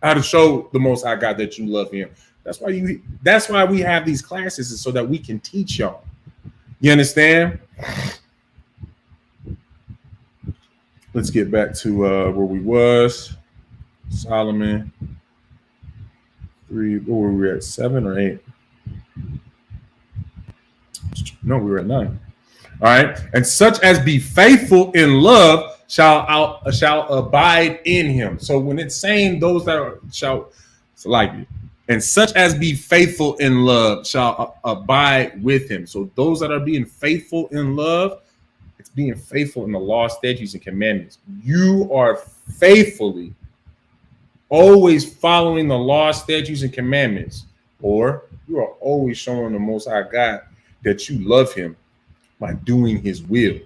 S1: to show the Most High God that you love him. That's why we have these classes, is so that we can teach y'all. You understand? Let's get back to where we was. Solomon 3. Where were we at? 7 or 8? No, we were at 9. All right. And such as be faithful in love shall abide in him. So when it's saying those that shall, it's like it. And such as be faithful in love shall abide with him. So those that are being faithful in love, it's being faithful in the law, statutes, and commandments. You are faithfully always following the law, statutes, and commandments, or you are always showing the Most High God that you love him by doing his will.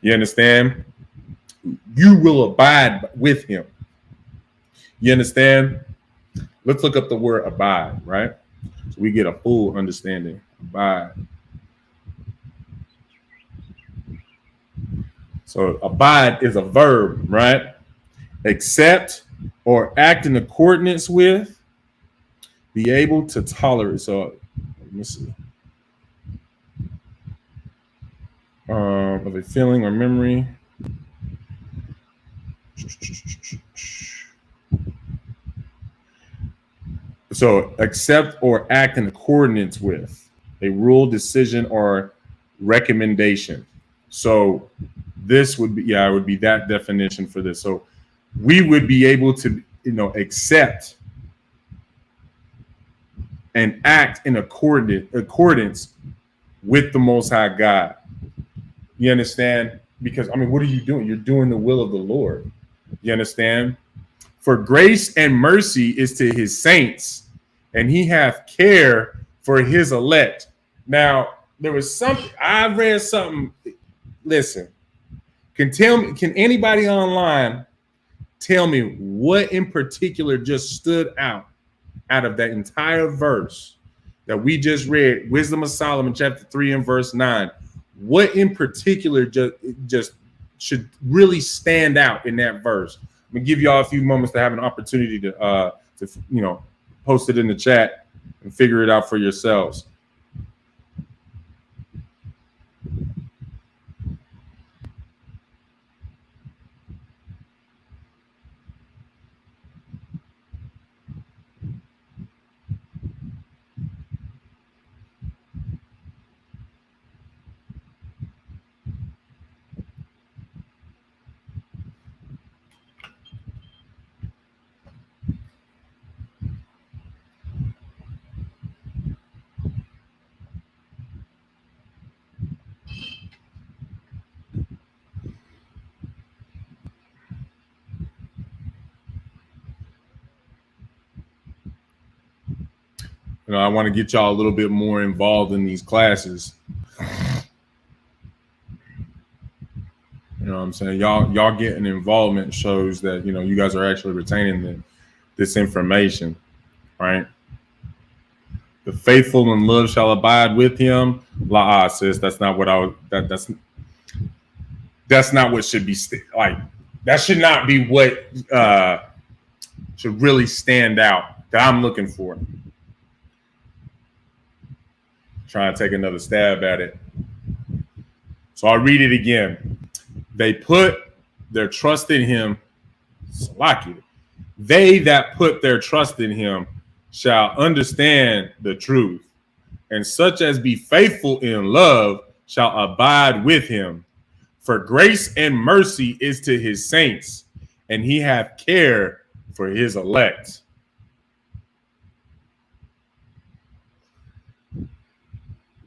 S1: You understand? You will abide with him. You understand? Let's look up the word abide, right? So we get a full understanding. Abide. So abide is a verb, right? Accept or act in accordance with, be able to tolerate. So let me see. Of a feeling or memory. So accept or act in accordance with a rule, decision, or recommendation. So this would be, it would be that definition for this. So we would be able to, accept and act in accordance with the Most High God. You understand? Because, what are you doing? You're doing the will of the Lord. You understand? For grace and mercy is to his saints, and he hath care for his elect. Now, there was something, I read something. Listen, can anybody online tell me what in particular just stood out of that entire verse that we just read, Wisdom of Solomon, chapter 3 and verse 9? What in particular just should really stand out in that verse? I'm gonna give y'all a few moments to have an opportunity to post it in the chat and figure it out for yourselves. I want to get y'all a little bit more involved in these classes. You know what I'm saying? Y'all getting involvement shows that, you guys are actually retaining this information, right? The faithful in love shall abide with him. Sis, that's not what that's not what should be like. That should not be what should really stand out that I'm looking for. Trying to take another stab at it. So I'll read it again. They put their trust in him. They that put their trust in him shall understand the truth, and such as be faithful in love shall abide with him. For grace and mercy is to his saints, and he hath care for his elect.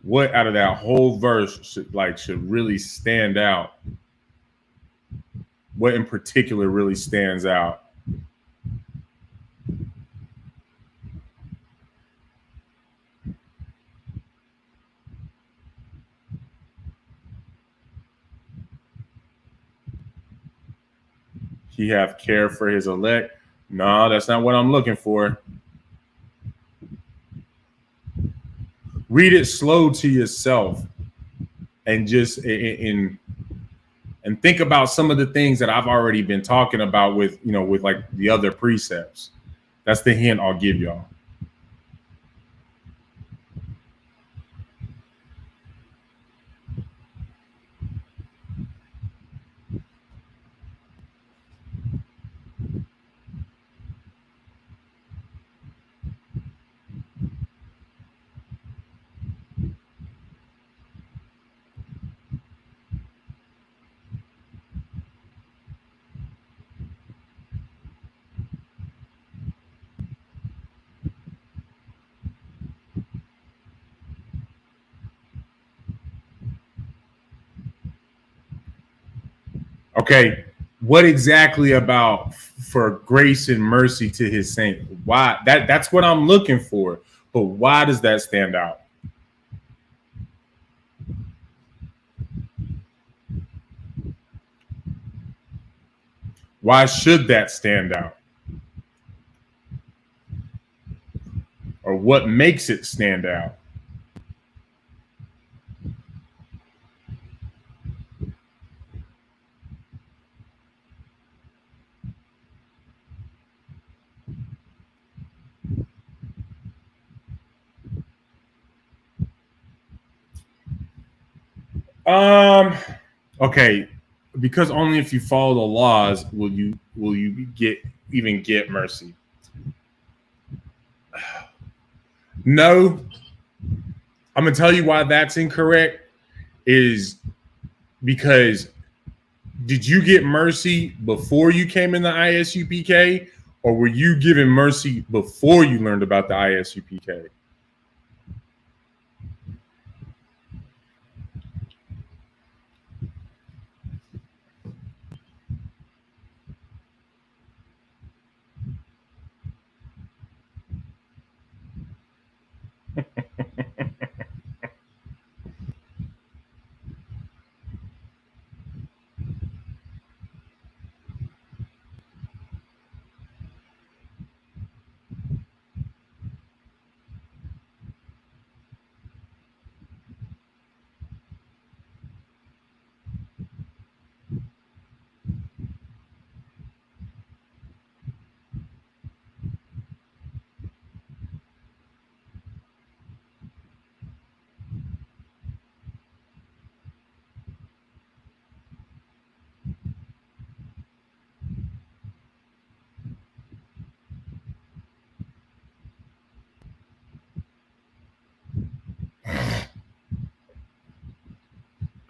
S1: what out of that whole verse should really stand out? What in particular really stands out? He have care for his elect. No, that's not what I'm looking for. Read it slow to yourself and just and think about some of the things that I've already been talking about with like the other precepts. That's the hint I'll give y'all. Okay, what exactly about for grace and mercy to his saint? Why that's what I'm looking for. But why does that stand out? Why should that stand out? Or what makes it stand out? Okay, because only if you follow the laws will you get mercy. No, I'm gonna tell you why that's incorrect. Is because did you get mercy before you came in the ISUPK, or were you given mercy before you learned about the ISUPK?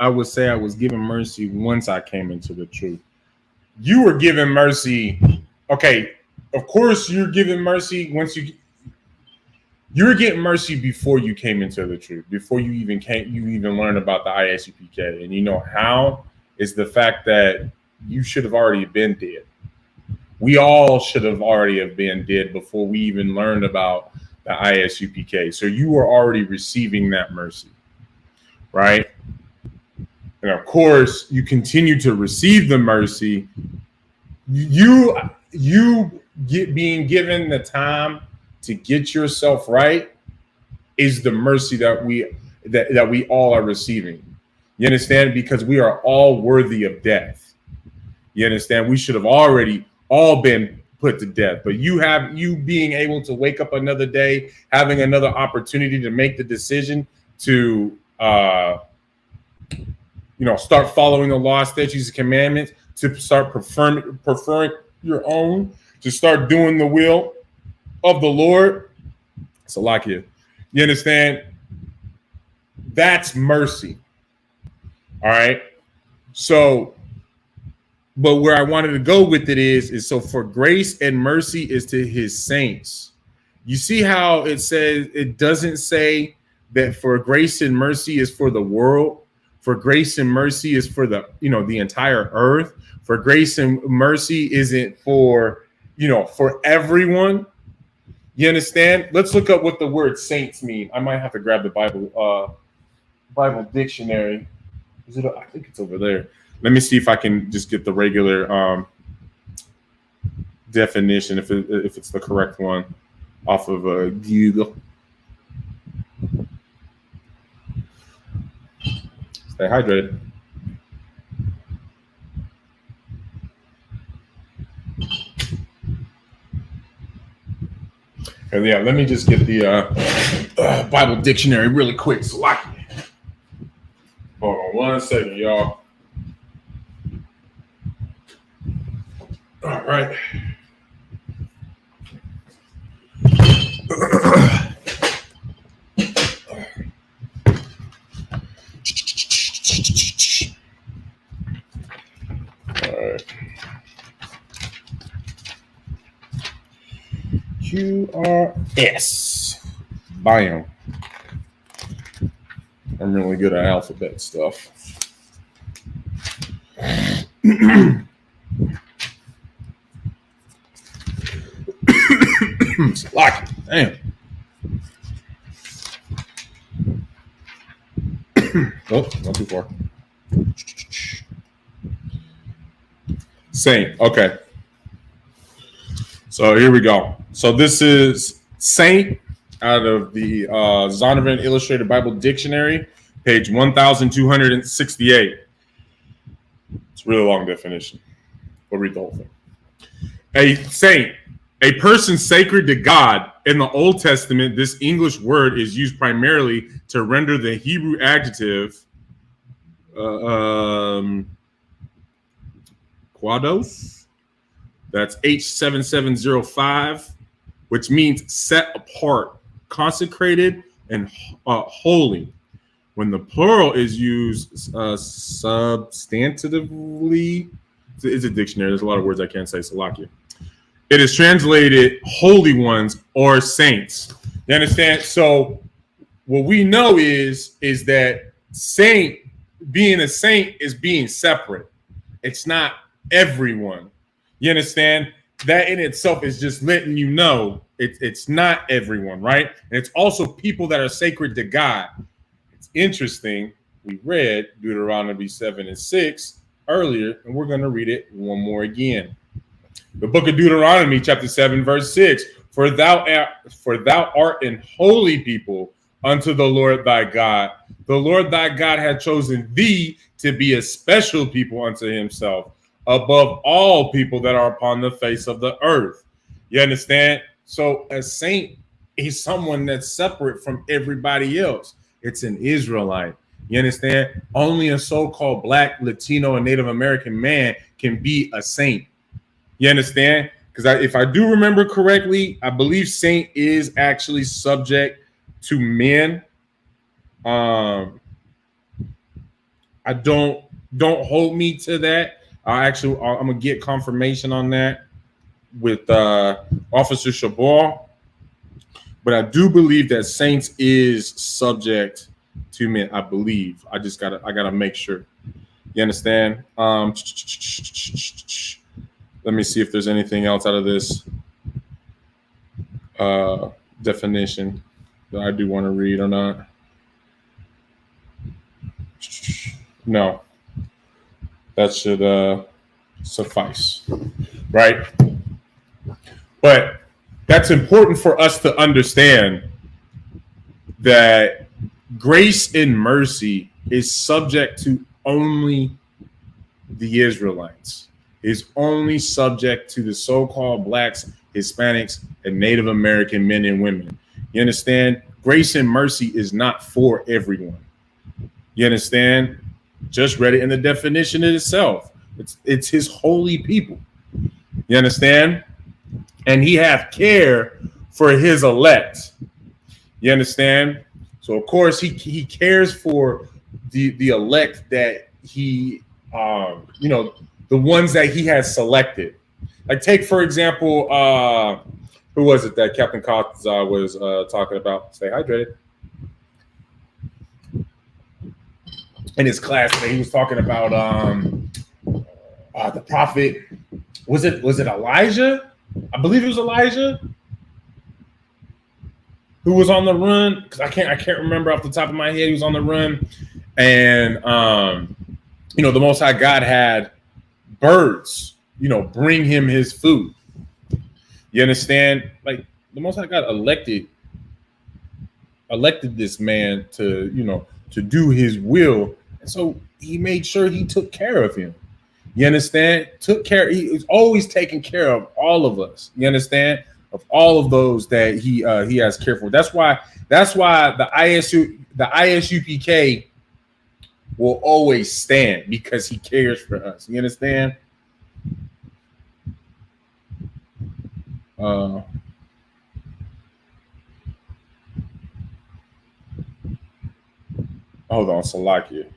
S1: I would say I was given mercy once I came into the truth. You were given mercy. Okay, of course you're given mercy once you were getting mercy before you came into the truth, before you even learned about the ISUPK. And you know how is the fact that you should have already been dead. We all should have already have been dead before we even learned about the ISUPK. So you were already receiving that mercy, right? And of course, you continue to receive the mercy. You being given the time to get yourself right is the mercy that we all are receiving. You understand? Because we are all worthy of death. You understand? We should have already all been put to death. But you being able to wake up another day, having another opportunity to make the decision to start following the law, statutes, and commandments, to start preferring your own, to start doing the will of the Lord. Salakia. You understand? That's mercy. All right. So, but where I wanted to go with it is so for grace and mercy is to his saints. You see how it says, it doesn't say that for grace and mercy is for the world, for grace and mercy is for the, the entire earth, for grace and mercy isn't for, for everyone. You understand? Let's look up what the word saints mean. I might have to grab the Bible dictionary. I think it's over there. Let me see if I can just get the regular definition, if it's the correct one, off of Google. Stay hydrated. And yeah, let me just get the Bible dictionary really quick. So hold on 1 second, y'all. All right. QRS. Biome. I'm really good at alphabet stuff. Lock it. Damn. Oh, not too far. Saint. Okay. So here we go. So this is saint out of the Zondervan Illustrated Bible Dictionary, page 1268. It's a really long definition. We'll read the whole thing. A saint, a person sacred to God. In the Old Testament, this English word is used primarily to render the Hebrew adjective quados. That's H7705, which means set apart, consecrated, and holy. When the plural is used substantively, it's a dictionary. There's a lot of words I can't say, Salakia. It is translated holy ones or saints. You understand? So what we know is that saint, being a saint is being separate. It's not everyone. You understand? That in itself is just letting you know it's not everyone, right? And it's also people that are sacred to God. It's interesting. We read Deuteronomy 7:6 earlier, and we're going to read it one more again. The book of Deuteronomy, chapter 7, verse 6. For thou art an holy people unto the Lord thy God. The Lord thy God hath chosen thee to be a special people unto himself, above all people that are upon the face of the earth. You understand? So a saint is someone that's separate from everybody else. It's an Israelite. You understand? Only a so-called Black, Latino, and Native American man can be a saint. You understand? Because if I do remember correctly, I believe saint is actually subject to men. I don't hold me to that. I'm gonna get confirmation on that with Officer Shabal, but I do believe that saints is subject to men. I believe. I gotta make sure. You understand? Let me see if there's anything else out of this definition that I do want to read or not. No. That should suffice, right? But that's important for us to understand that grace and mercy is subject to only the Israelites, is only subject to the so-called Blacks, Hispanics, and Native American men and women. You understand? Grace and mercy is not for everyone. You understand? Just read it in the definition itself. It's his holy people. You understand? And he hath care for his elect. You understand? So of course he cares for the elect that he the ones that he has selected. Like take for example, who was it that Captain Cox was talking about? Stay hydrated. in his class today. He was talking about the prophet. Was it Elijah? I believe it was Elijah who was on the run, because I can't remember off the top of my head. He was on the run, and the Most High God had birds, bring him his food. You understand? Like, the Most High God elected this man to do his will, and so he made sure he took care of him. You understand? Took care. He was always taking care of all of us. You understand? Of all of those that he has care for. That's why the ISUPK will always stand, because he cares for us. You understand? Hold on, Salakia.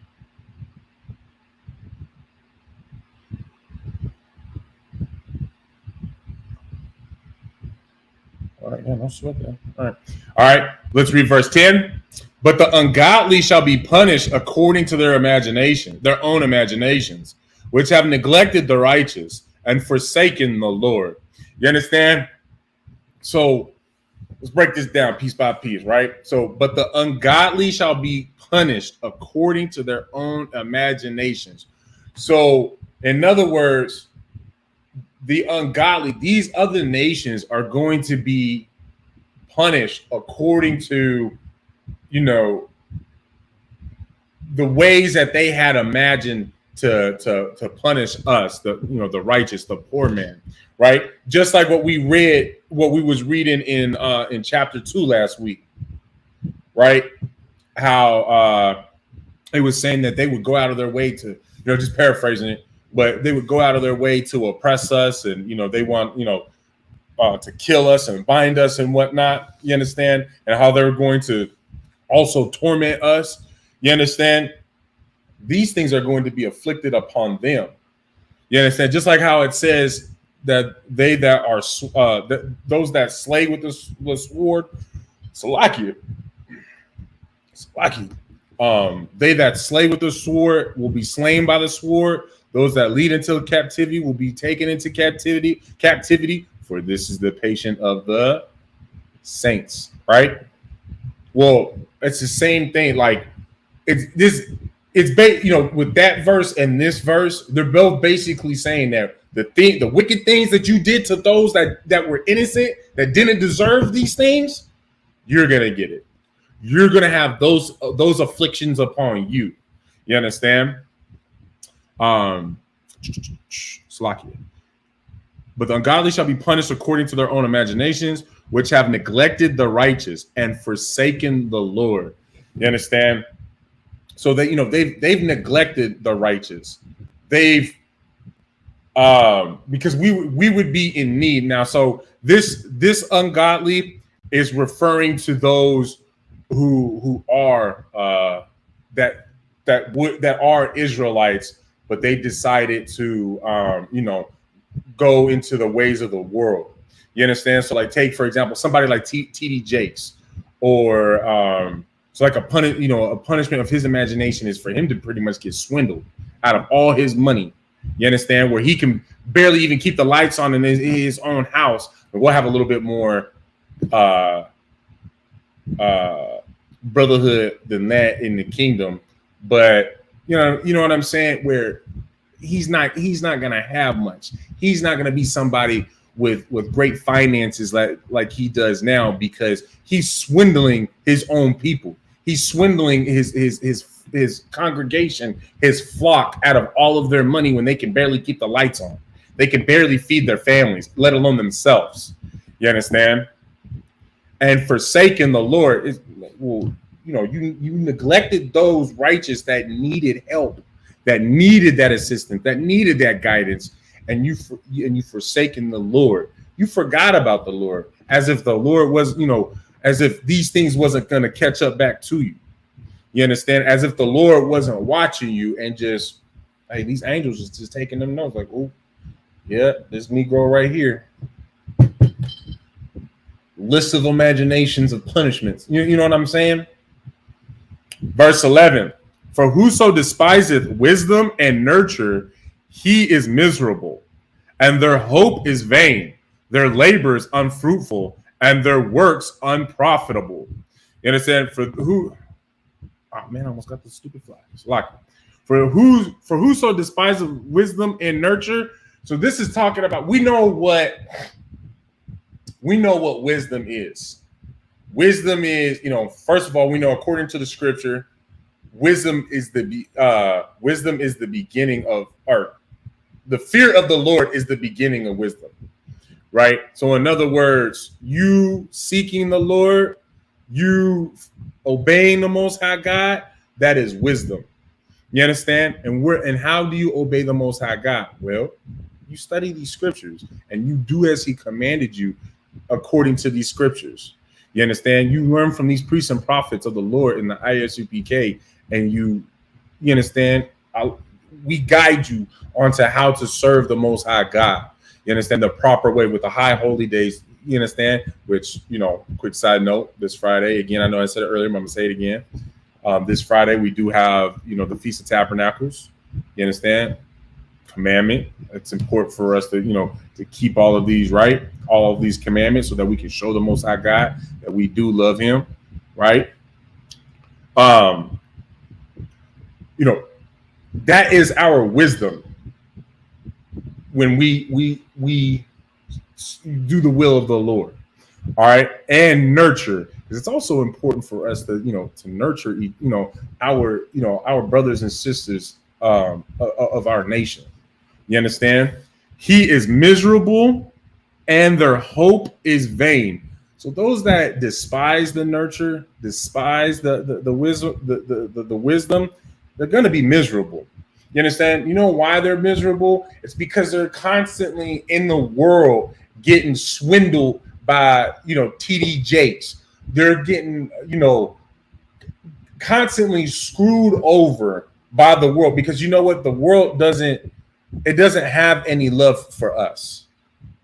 S1: All right, yeah, no sweat that. All right. Let's read verse 10. But the ungodly shall be punished according to their own imaginations, which have neglected the righteous and forsaken the Lord. You understand? So let's break this down piece by piece, right? So, but the ungodly shall be punished according to their own imaginations. So, in other words, the ungodly, these other nations, are going to be punished according to, the ways that they had imagined to punish us, the righteous, the poor man, right? Just like what we was reading in chapter 2 last week, right? How it was saying that they would go out of their way to, just paraphrasing it, but they would go out of their way to oppress us, and they want to kill us and bind us and whatnot. You understand? And how they're going to also torment us. You understand? These things are going to be afflicted upon them. You understand? Just like how it says that they that are those that slay with the sword, Salakia. They that slay with the sword will be slain by the sword. Those that lead into captivity will be taken into captivity. For this is the patience of the saints, right? Well, it's the same thing. Like, with that verse and this verse, they're both basically saying that the wicked things that you did to those that were innocent, that didn't deserve these things, you're gonna get it. You're gonna have those afflictions upon you. You understand? Slakia. But the ungodly shall be punished according to their own imaginations, which have neglected the righteous and forsaken the Lord. You understand? So that they've neglected the righteous. They've because we would be in need now. So this ungodly is referring to those who are that are Israelites, but they decided to go into the ways of the world. You understand? So, like, take for example somebody like T.D. Jakes, or so like a punishment of his imagination is for him to pretty much get swindled out of all his money. You understand? Where he can barely even keep the lights on in his own house. And we'll have a little bit more brotherhood than that in the kingdom, but you know what I'm saying, where he's not gonna have much. He's not gonna be somebody with great finances like he does now, because he's swindling his own people. He's swindling his congregation, his flock, out of all of their money when they can barely keep the lights on. They can barely feed their families, let alone themselves. You understand? And forsaken the Lord is, well, you neglected those righteous that needed help, that needed that assistance, that needed that guidance, and you forsaken the Lord. You forgot about the Lord, as if the Lord was, as if these things wasn't going to catch up back to you. You understand? As if the Lord wasn't watching you and just, hey, these angels is just taking them notes, like, oh, yeah, this Negro right here. List of imaginations of punishments. You know what I'm saying? Verse 11. For whoso despiseth wisdom and nurture, he is miserable, and their hope is vain, their labors unfruitful, and their works unprofitable. You understand? For who? Oh man, I almost got the stupid flags. Like, for whoso despises wisdom and nurture. So this is talking about we know what wisdom is. Wisdom is, first of all, we know according to the scripture, wisdom is the beginning of art. The fear of the Lord is the beginning of wisdom, right? So in other words, you seeking the Lord, you obeying the Most High God, that is wisdom. You understand? And how do you obey the Most High God? Well, you study these scriptures and you do as He commanded you according to these scriptures. You understand? You learn from these priests and prophets of the Lord in the ISUPK, and you understand? We guide you onto how to serve the Most High God. You understand? The proper way with the high holy days. You understand? Which, quick side note, this Friday, again, I know I said it earlier, but I'm going to say it again. This Friday, we do have, the Feast of Tabernacles. You understand? Commandment. It's important for us to, to keep all of these, right? All of these commandments so that we can show the Most High God that we do love Him, right? That is our wisdom when we do the will of the Lord, all right, and nurture, because it's also important for us to to nurture our brothers and sisters of our nation. You understand? He is miserable, and their hope is vain. So those that despise the nurture, despise the wisdom, the wisdom, they're going to be miserable. You understand? You know why they're miserable? It's because they're constantly in the world getting swindled by, TD Jakes. They're getting, constantly screwed over by the world, because you know what? The world doesn't have any love for us.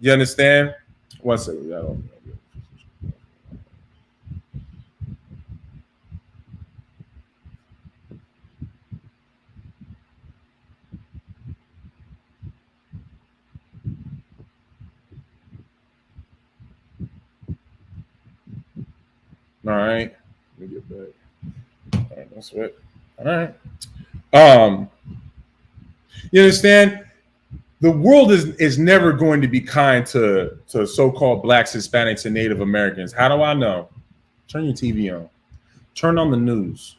S1: You understand? One second. All right. Let me get back. All right, don't sweat. All right. You understand? The world is never going to be kind to so-called blacks, Hispanics, and Native Americans. How do I know? Turn your TV on. Turn on the news.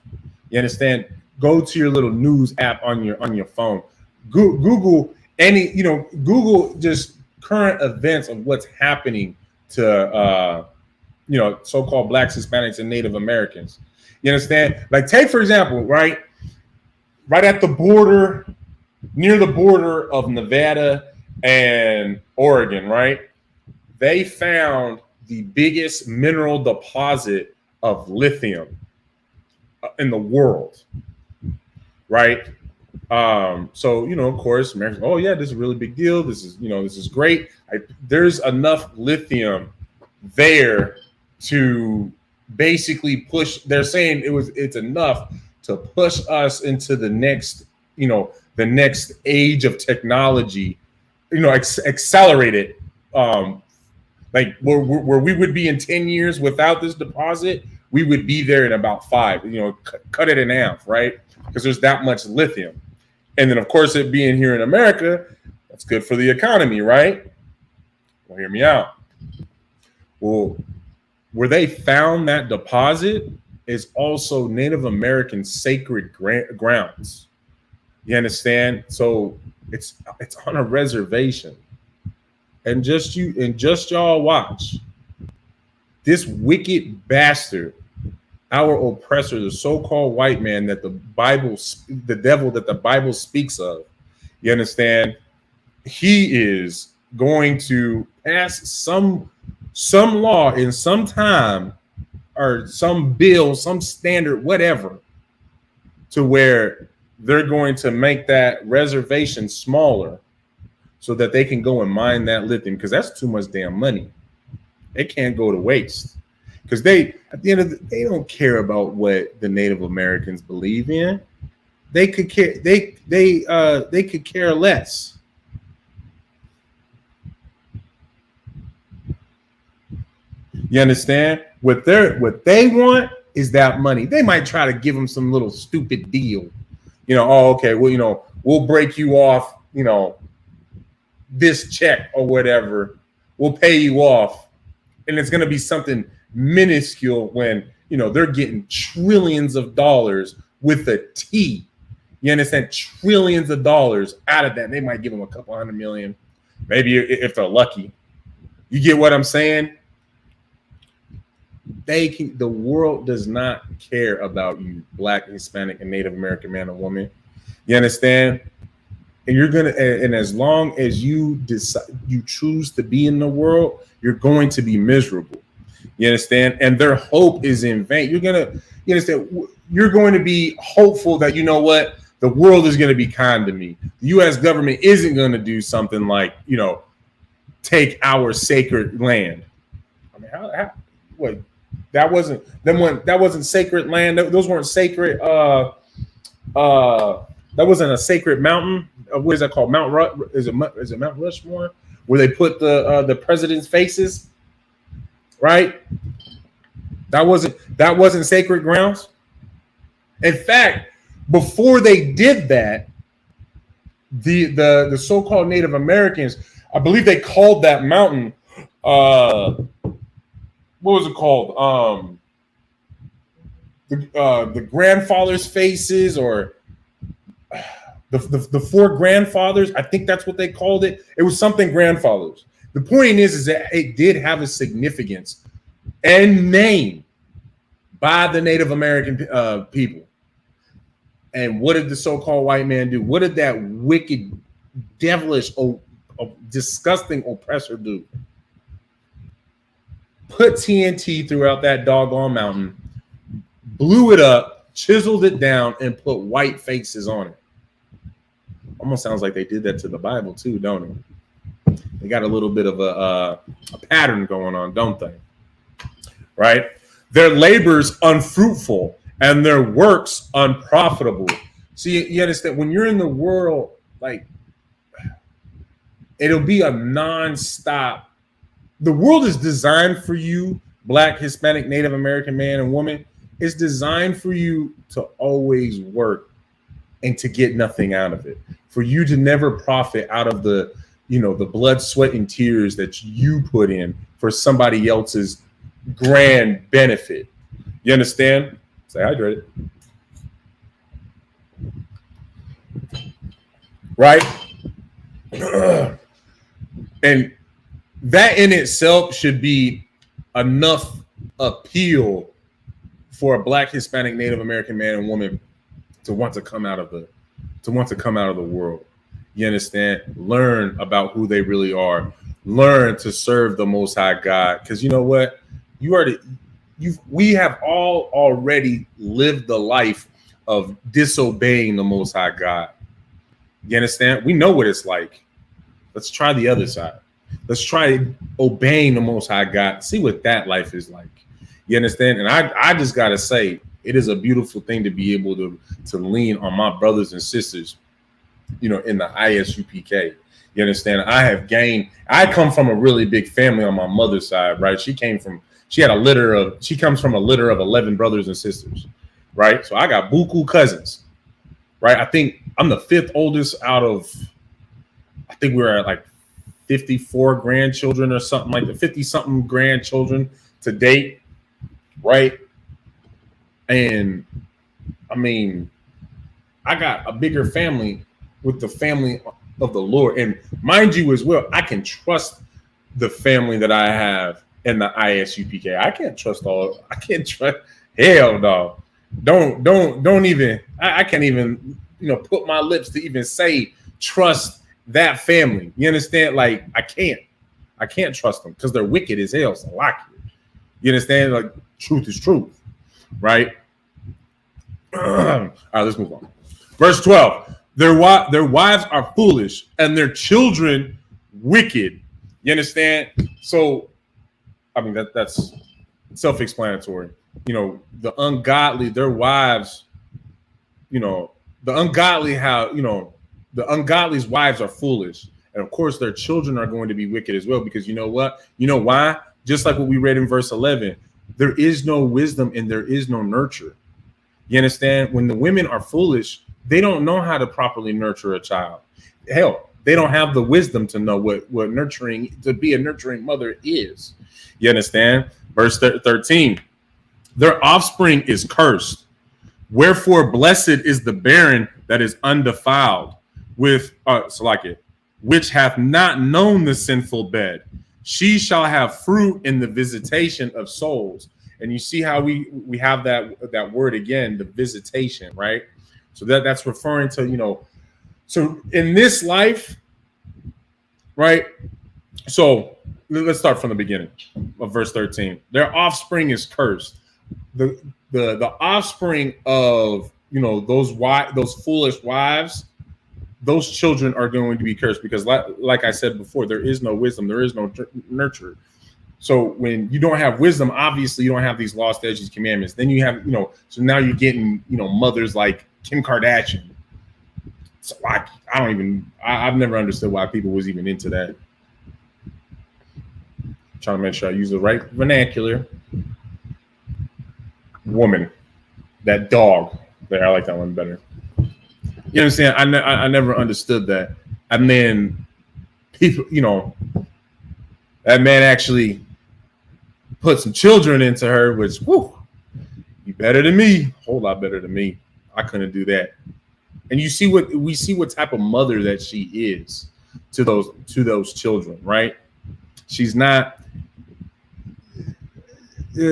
S1: You understand? Go to your little news app on your phone. Google Google just current events of what's happening to so-called blacks, Hispanics, and Native Americans. You understand? Like, take for example, right at the border, near the border of Nevada and Oregon, right? They found the biggest mineral deposit of lithium in the world, right? So, of course, Americans, oh yeah, this is a really big deal. This is great. There's enough lithium there to basically push. They're saying it's enough to push us into the next, the next age of technology, accelerate it. Like where we would be in 10 years without this deposit, we would be there in about 5. Cut it in half, right? Because there's that much lithium. And then, of course, it being here in America, that's good for the economy, right? Well, hear me out. Well, where they found that deposit is also Native American sacred grounds. You understand? So it's on a reservation. And just y'all watch. This wicked bastard, our oppressor, the so-called white man that the devil that the Bible speaks of, you understand? He is going to pass some law in some time, or some bill, some standard, whatever, to where they're going to make that reservation smaller so that they can go and mine that lithium, because that's too much damn money. It can't go to waste, because they, at the end of they don't care about what the Native Americans believe in. they could care. They could care less. You understand? What they want is that money. They might try to give them some little stupid deal. Oh, okay, well, we'll break you off, this check or whatever. We'll pay you off. And it's going to be something minuscule when, they're getting trillions of dollars with a T. You understand? Trillions of dollars out of that. They might give them a couple $100 million, maybe if they're lucky. You get what I'm saying? The world does not care about you, Black, Hispanic, and Native American man or woman. You understand? And and as long as you decide, you choose to be in the world, you're going to be miserable. You understand? And their hope is in vain. You understand? You're going to be hopeful that, the world is going to be kind to me. The U.S. government isn't going to do something like, take our sacred land. I mean, how what? That wasn't sacred land. Those weren't sacred. That wasn't a sacred mountain. What is that called? Is it Mount Rushmore, where they put the president's faces? Right. That wasn't sacred grounds. In fact, before they did that, the so-called Native Americans, I believe they called that mountain. What was it called? The grandfathers' faces, or the four grandfathers. I think that's what they called it. It was something grandfathers. The point is that it did have a significance and name by the Native American people. And what did the so-called white man do? What did that wicked, devilish, disgusting oppressor do? Put TNT throughout that doggone mountain, blew it up, chiseled it down, and put white faces on it. Almost sounds like they did that to the Bible too, don't it? They got a little bit of a pattern going on, don't they? Right? Their labors unfruitful and their works unprofitable. See, you understand, when you're in the world, like, it'll be a nonstop. The world is designed for you, Black, Hispanic, Native American man and woman. It's designed for you to always work and to get nothing out of it. For you to never profit out of the blood, sweat, and tears that you put in for somebody else's grand benefit. You understand? Stay hydrated. Right? And that in itself should be enough appeal for a Black, Hispanic, Native American man and woman to want to come out of the world. You understand? Learn about who they really are. Learn to serve the Most High God. Because you know what? We have all already lived the life of disobeying the Most High God. You understand? We know what it's like. Let's try the other side. Let's try obeying the Most High God. See what that life is like. You understand? And I just got to say, it is a beautiful thing to be able to lean on my brothers and sisters, in the ISUPK. You understand? I come from a really big family on my mother's side, right? She comes from a litter of 11 brothers and sisters, right? So I got buku cousins, right? I think I'm the fifth oldest out of, I think we're at like 54 grandchildren or something like that, 50 something grandchildren to date, right? And I mean, I got a bigger family with the family of the Lord. And mind you as well, I can trust the family that I have in the ISUPK. I can't trust hell no. Don't even, I can't even, put my lips to even say trust that family. You understand? Like, I can't trust them because they're wicked as hell. So like, you understand? Like, truth is truth, right? All right, let's move on. Verse 12. Their wives are foolish and their children wicked. You understand? So, I mean, that's self-explanatory. The ungodly, their wives, the ungodly, how, the ungodly's wives are foolish, and of course their children are going to be wicked as well, because you know what, you know why, just like what we read in verse 11, there is no wisdom and there is no nurture. You understand? When the women are foolish, they don't know how to properly nurture a child. Hell, they don't have the wisdom to know what nurturing, to be a nurturing mother is. You understand? Verse 13, their offspring is cursed. Wherefore blessed is the barren that is undefiled, with which hath not known the sinful bed. She shall have fruit in the visitation of souls. And you see how we have that word again, the visitation, right? So that's referring to, so in this life, right? So let's start from the beginning of verse 13. Their offspring is cursed. The offspring of those foolish wives, those children are going to be cursed, because like I said before, there is no wisdom, there is no nurture. So when you don't have wisdom, obviously you don't have these laws, statutes, commandments. Then you have, so now you're getting, mothers like Kim Kardashian. So I've never understood why people was even into that. I'm trying to make sure I use the right vernacular. Woman, that dog there, I like that one better. You know what I'm saying? I never understood that. And then people, that man actually put some children into her, which, whoo, you better than me, a whole lot better than me. I couldn't do that. And we see what type of mother that she is to those children, right? She's not.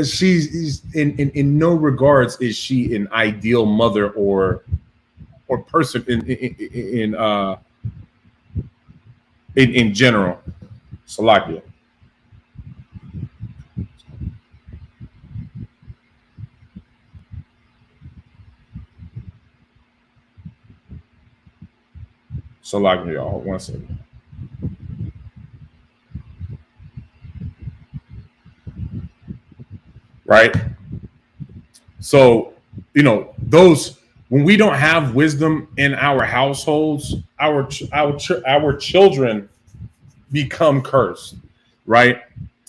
S1: She's in no regards is she an ideal mother or person in general. Salakia. Salakia, y'all. 1 second. Right. So, those, when we don't have wisdom in our households, our children become cursed, right?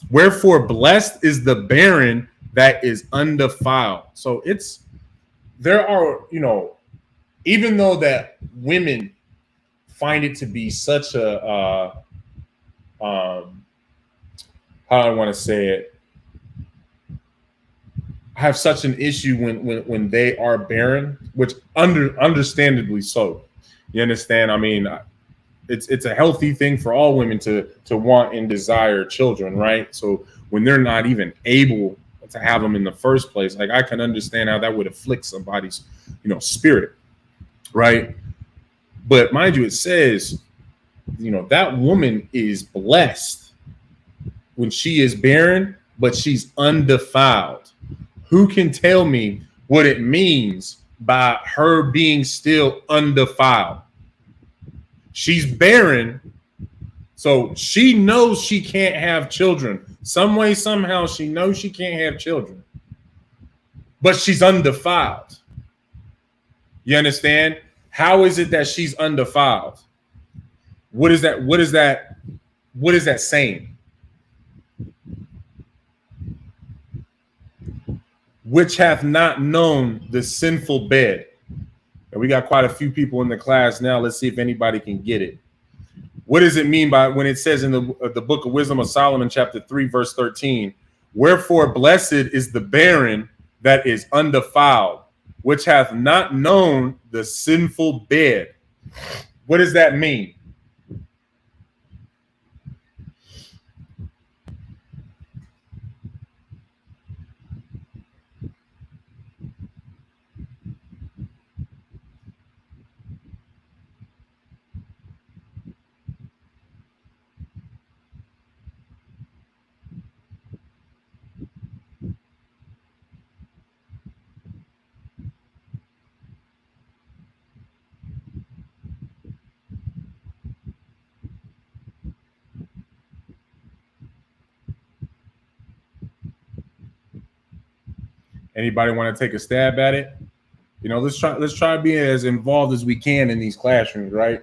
S1: Wherefore blessed is the barren that is undefiled. So there are, even though that women find it to be such a, how I want to say it, have such an issue when they are barren, which understandably so. You understand? I mean, it's a healthy thing for all women to want and desire children, right? So when they're not even able to have them in the first place, like, I can understand how that would afflict somebody's, spirit, right? But mind you, it says, that woman is blessed when she is barren, but she's undefiled. Who can tell me what it means by her being still undefiled? She's barren, so she knows she can't have children. Some way, somehow, she knows she can't have children, but she's undefiled. You understand? How is it that she's undefiled? What is that? What is that? What is that saying? Which hath not known the sinful bed. And we got quite a few people in the class now. Let's see if anybody can get it. What does it mean by when it says in the book of Wisdom of Solomon, chapter 3, verse 13, wherefore blessed is the barren that is undefiled, which hath not known the sinful bed. What does that mean? Anybody want to take a stab at it? You know, let's try to be as involved as we can in these classrooms, right?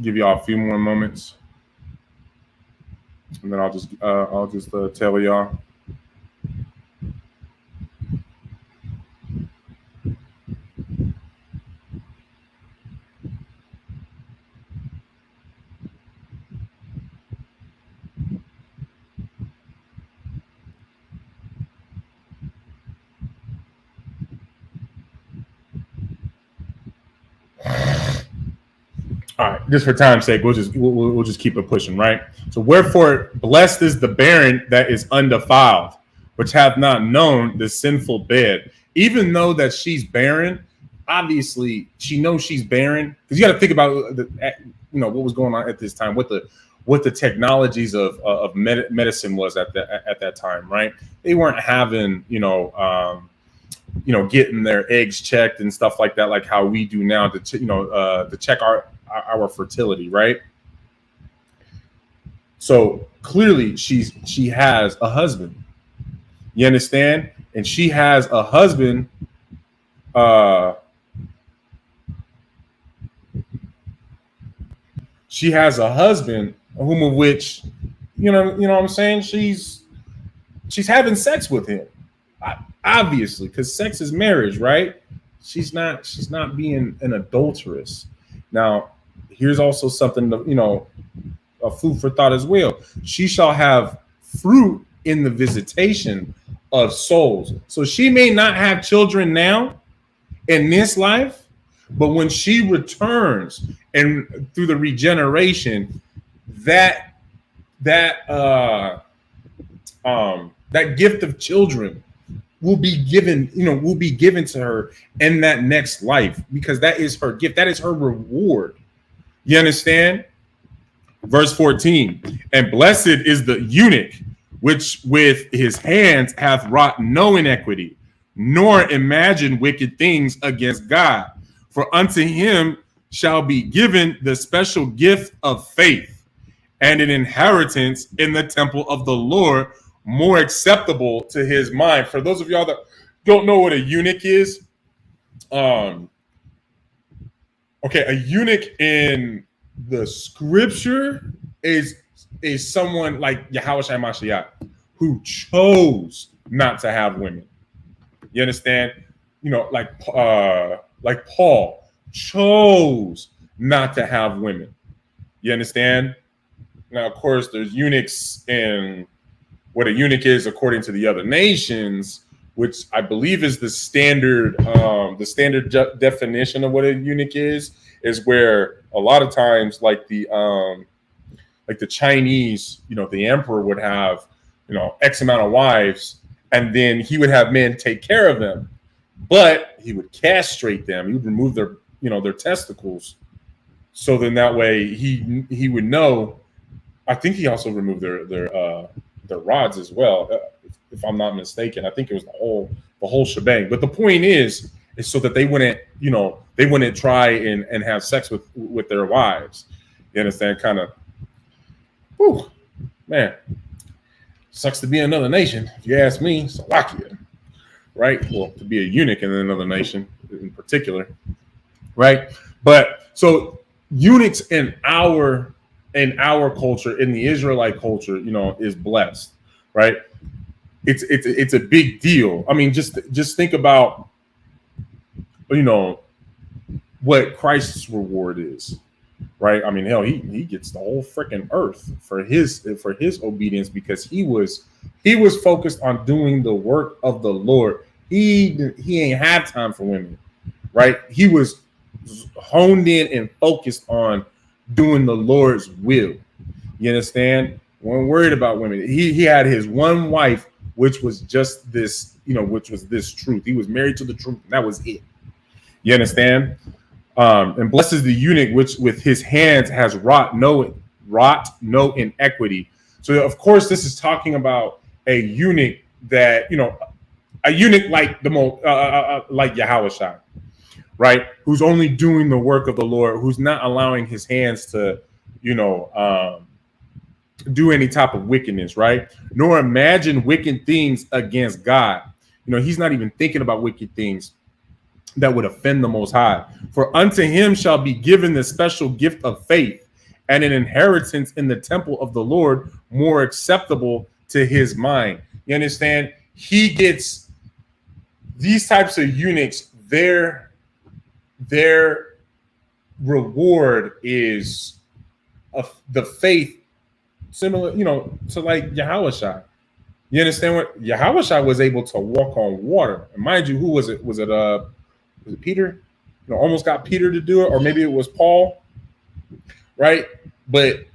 S1: Give y'all a few more moments, and then I'll just tell y'all. All right, just for time's sake, we'll just keep it pushing, right? So wherefore blessed is the barren that is undefiled, which hath not known the sinful bed. Even though that she's barren, obviously she knows she's barren, because you got to think about what was going on at this time, what the technologies of medicine was at that time, right? They weren't having getting their eggs checked and stuff like that, like how we do now to check our fertility, right? So clearly she has a husband. You understand? And she has a husband. She has a husband, whom of which, you know what I'm saying? She's having sex with him, obviously, because sex is marriage, right? She's not being an adulteress. Now, here's also something a food for thought as well. She shall have fruit in the visitation of souls. So she may not have children now in this life, but when she returns and through the regeneration, that gift of children will be given to her in that next life, because that is her gift. That is her reward. You understand? Verse 14, and blessed is the eunuch, which with his hands hath wrought no iniquity, nor imagined wicked things against God. For unto him shall be given the special gift of faith and an inheritance in the temple of the Lord, more acceptable to his mind. For those of y'all that don't know what a eunuch is, a eunuch in the scripture is someone like Yahushua Mashiach, who chose not to have women. You understand? Like Paul chose not to have women. You understand? Now, of course, there's eunuchs, and what a eunuch is according to the other nations, which I believe is the standard definition of what a eunuch is where a lot of times, like the Chinese, the emperor would have, X amount of wives, and then he would have men take care of them, but he would castrate them. He would remove their testicles. So then that way he would know. I think he also removed their rods as well, if I'm not mistaken. I think it was the whole shebang. But the point is so that they wouldn't try and have sex with their wives. You understand? Kind of, whew, man, sucks to be another nation, if you ask me. Slovakia, right? Well, to be a eunuch in another nation in particular, right? But so eunuchs in our culture, in the Israelite culture, is blessed, right? It's a big deal. I mean, just think about, what Christ's reward is, right? I mean, hell, he gets the whole freaking earth for his obedience, because he was focused on doing the work of the Lord. He ain't have time for women, right? He was honed in and focused on doing the Lord's will. You understand? weren't worried about women. He had his one wife, which was just this, which was this truth. He was married to the truth. And that was it. You understand? And blessed is the eunuch which with his hands has wrought no inequity. So of course this is talking about a eunuch that, a eunuch like the most like Yahushua, right? Who's only doing the work of the Lord, who's not allowing his hands to, do any type of wickedness, right? Nor imagine wicked things against God. He's not even thinking about wicked things that would offend the Most High. For unto him shall be given the special gift of faith and an inheritance in the temple of the Lord, more acceptable to his mind. You understand? He gets these types of eunuchs, their reward is the faith similar, to like Yahushua. You understand what Yahushua was able to walk on water? And mind you, who was it? Was it Peter? Almost got Peter to do it, or maybe it was Paul, right? But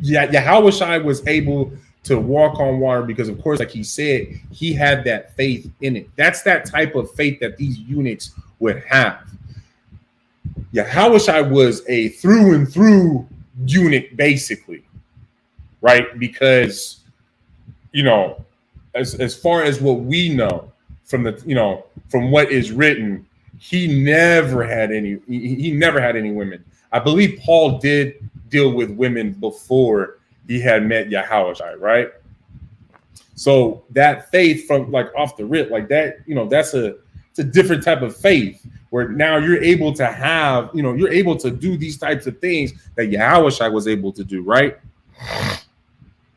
S1: yeah, Yahushua was able to walk on water because, of course, like he said, he had that faith in it. That's that type of faith that these eunuchs would have. Yahushua was a through and through eunuch, basically, right? Because, as far as what we know from the, from what is written, he never had any women. I believe Paul did deal with women before he had met Yahushua, right? So that faith from like off the rip, like that, it's a different type of faith where now you're able to have, you're able to do these types of things that Yahushua was able to do, right?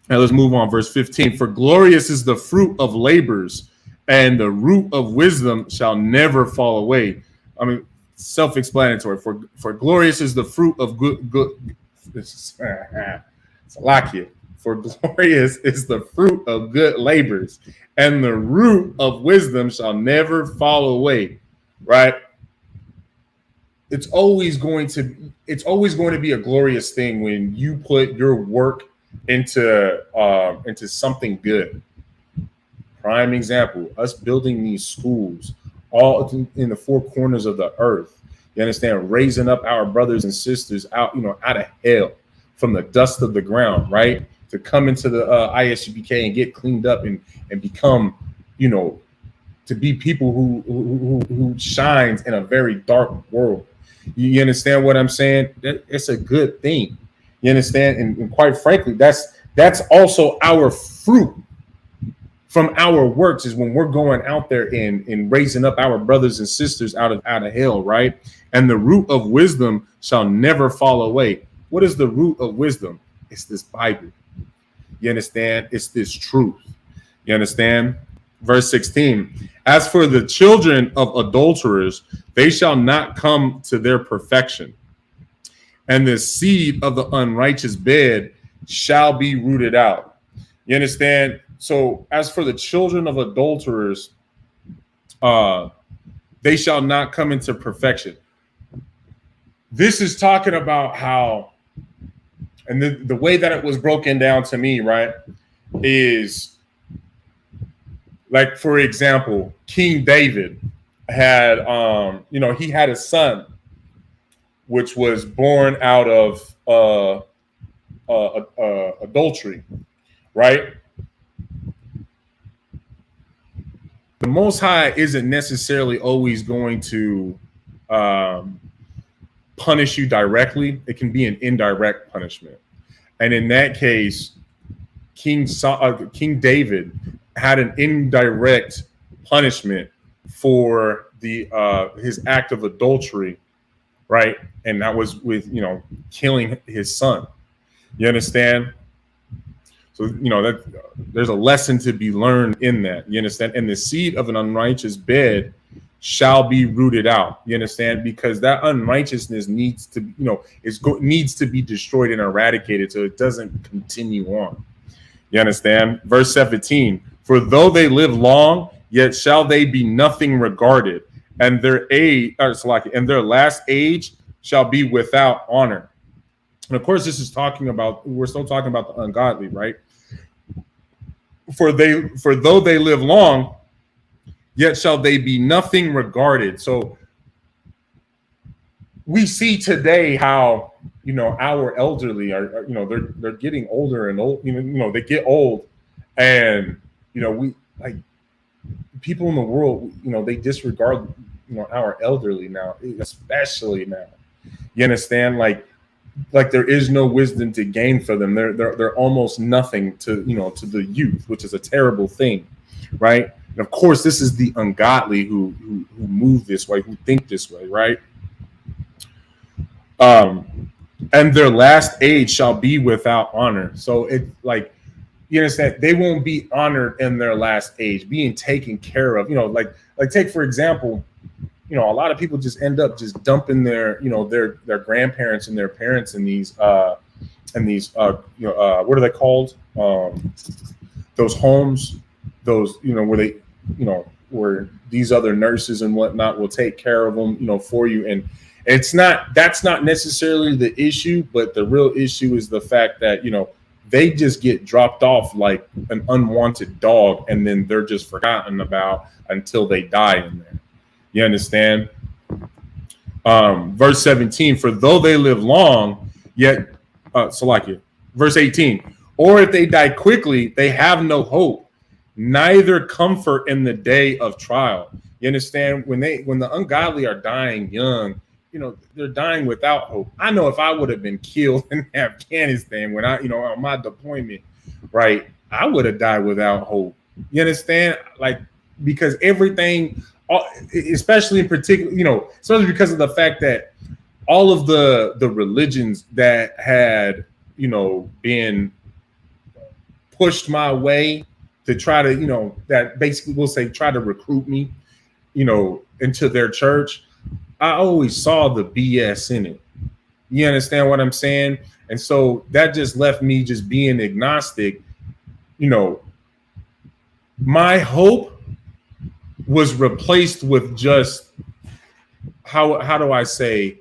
S1: Now let's move on. Verse 15, for glorious is the fruit of labors, and the root of wisdom shall never fall away. I mean, self-explanatory. For glorious is the fruit of good. It's a lock here. For glorious is the fruit of good labors, and the root of wisdom shall never fall away. Right? It's always going to be a glorious thing when you put your work into something good. Prime example, us building these schools all in the four corners of the earth. You understand? Raising up our brothers and sisters out of hell from the dust of the ground, right? To come into the ISUPK and get cleaned up and become, to be people who shines in a very dark world. You understand what I'm saying? It's a good thing. You understand? And quite frankly, that's also our fruit from our works, is when we're going out there and raising up our brothers and sisters out of hell, right? And the root of wisdom shall never fall away. What is the root of wisdom? It's this Bible. You understand? It's this truth. You understand? Verse 16, as for the children of adulterers, they shall not come to their perfection, and the seed of the unrighteous bed shall be rooted out. You understand? So as for the children of adulterers, they shall not come into perfection. This is talking about how, and the way that it was broken down to me, right, is like, for example, King David had, he had a son, which was born out of adultery, right? The Most High isn't necessarily always going to punish you directly. It can be an indirect punishment. And in that case, King David had an indirect punishment for his act of adultery, right? And that was with, killing his son. You understand? So, that there's a lesson to be learned in that. You understand? And the seed of an unrighteous bed shall be rooted out. You understand? Because that unrighteousness needs to, needs to be destroyed and eradicated so it doesn't continue on. You understand? Verse 17, for though they live long, yet shall they be nothing regarded, and their last age shall be without honor. And of course, this is talking about, we're still talking about the ungodly, right? For though they live long, yet shall they be nothing regarded. So we see today how, our elderly are they're getting older and old, they get old, and we, like, people in the world, they disregard our elderly now, especially now. You understand? Like there is no wisdom to gain for them. They're almost nothing to to the youth, which is a terrible thing, right? And of course, this is the ungodly who move this way, who think this way, right? And their last age shall be without honor. So it, like, you understand, they won't be honored in their last age, being taken care of. Like take for example, a lot of people just end up just dumping their their grandparents and their parents in these what are they called? Those homes, those where they where these other nurses and whatnot will take care of them for you. And that's not necessarily the issue, but the real issue is the fact that they just get dropped off like an unwanted dog, and then they're just forgotten about until they die in there. You understand? Verse 17, for though they live long, yet, verse 18, or if they die quickly, they have no hope, neither comfort in the day of trial. You understand? When the ungodly are dying young, they're dying without hope. I know if I would have been killed in Afghanistan when I, on my deployment, right, I would have died without hope. You understand? Like, because everything, especially in particular, especially because of the fact that all of the religions that had, been pushed my way to try to, that basically will say, try to recruit me, into their church, I always saw the BS in it. You understand what I'm saying? And so that just left me just being agnostic. My hope was replaced with just how do I say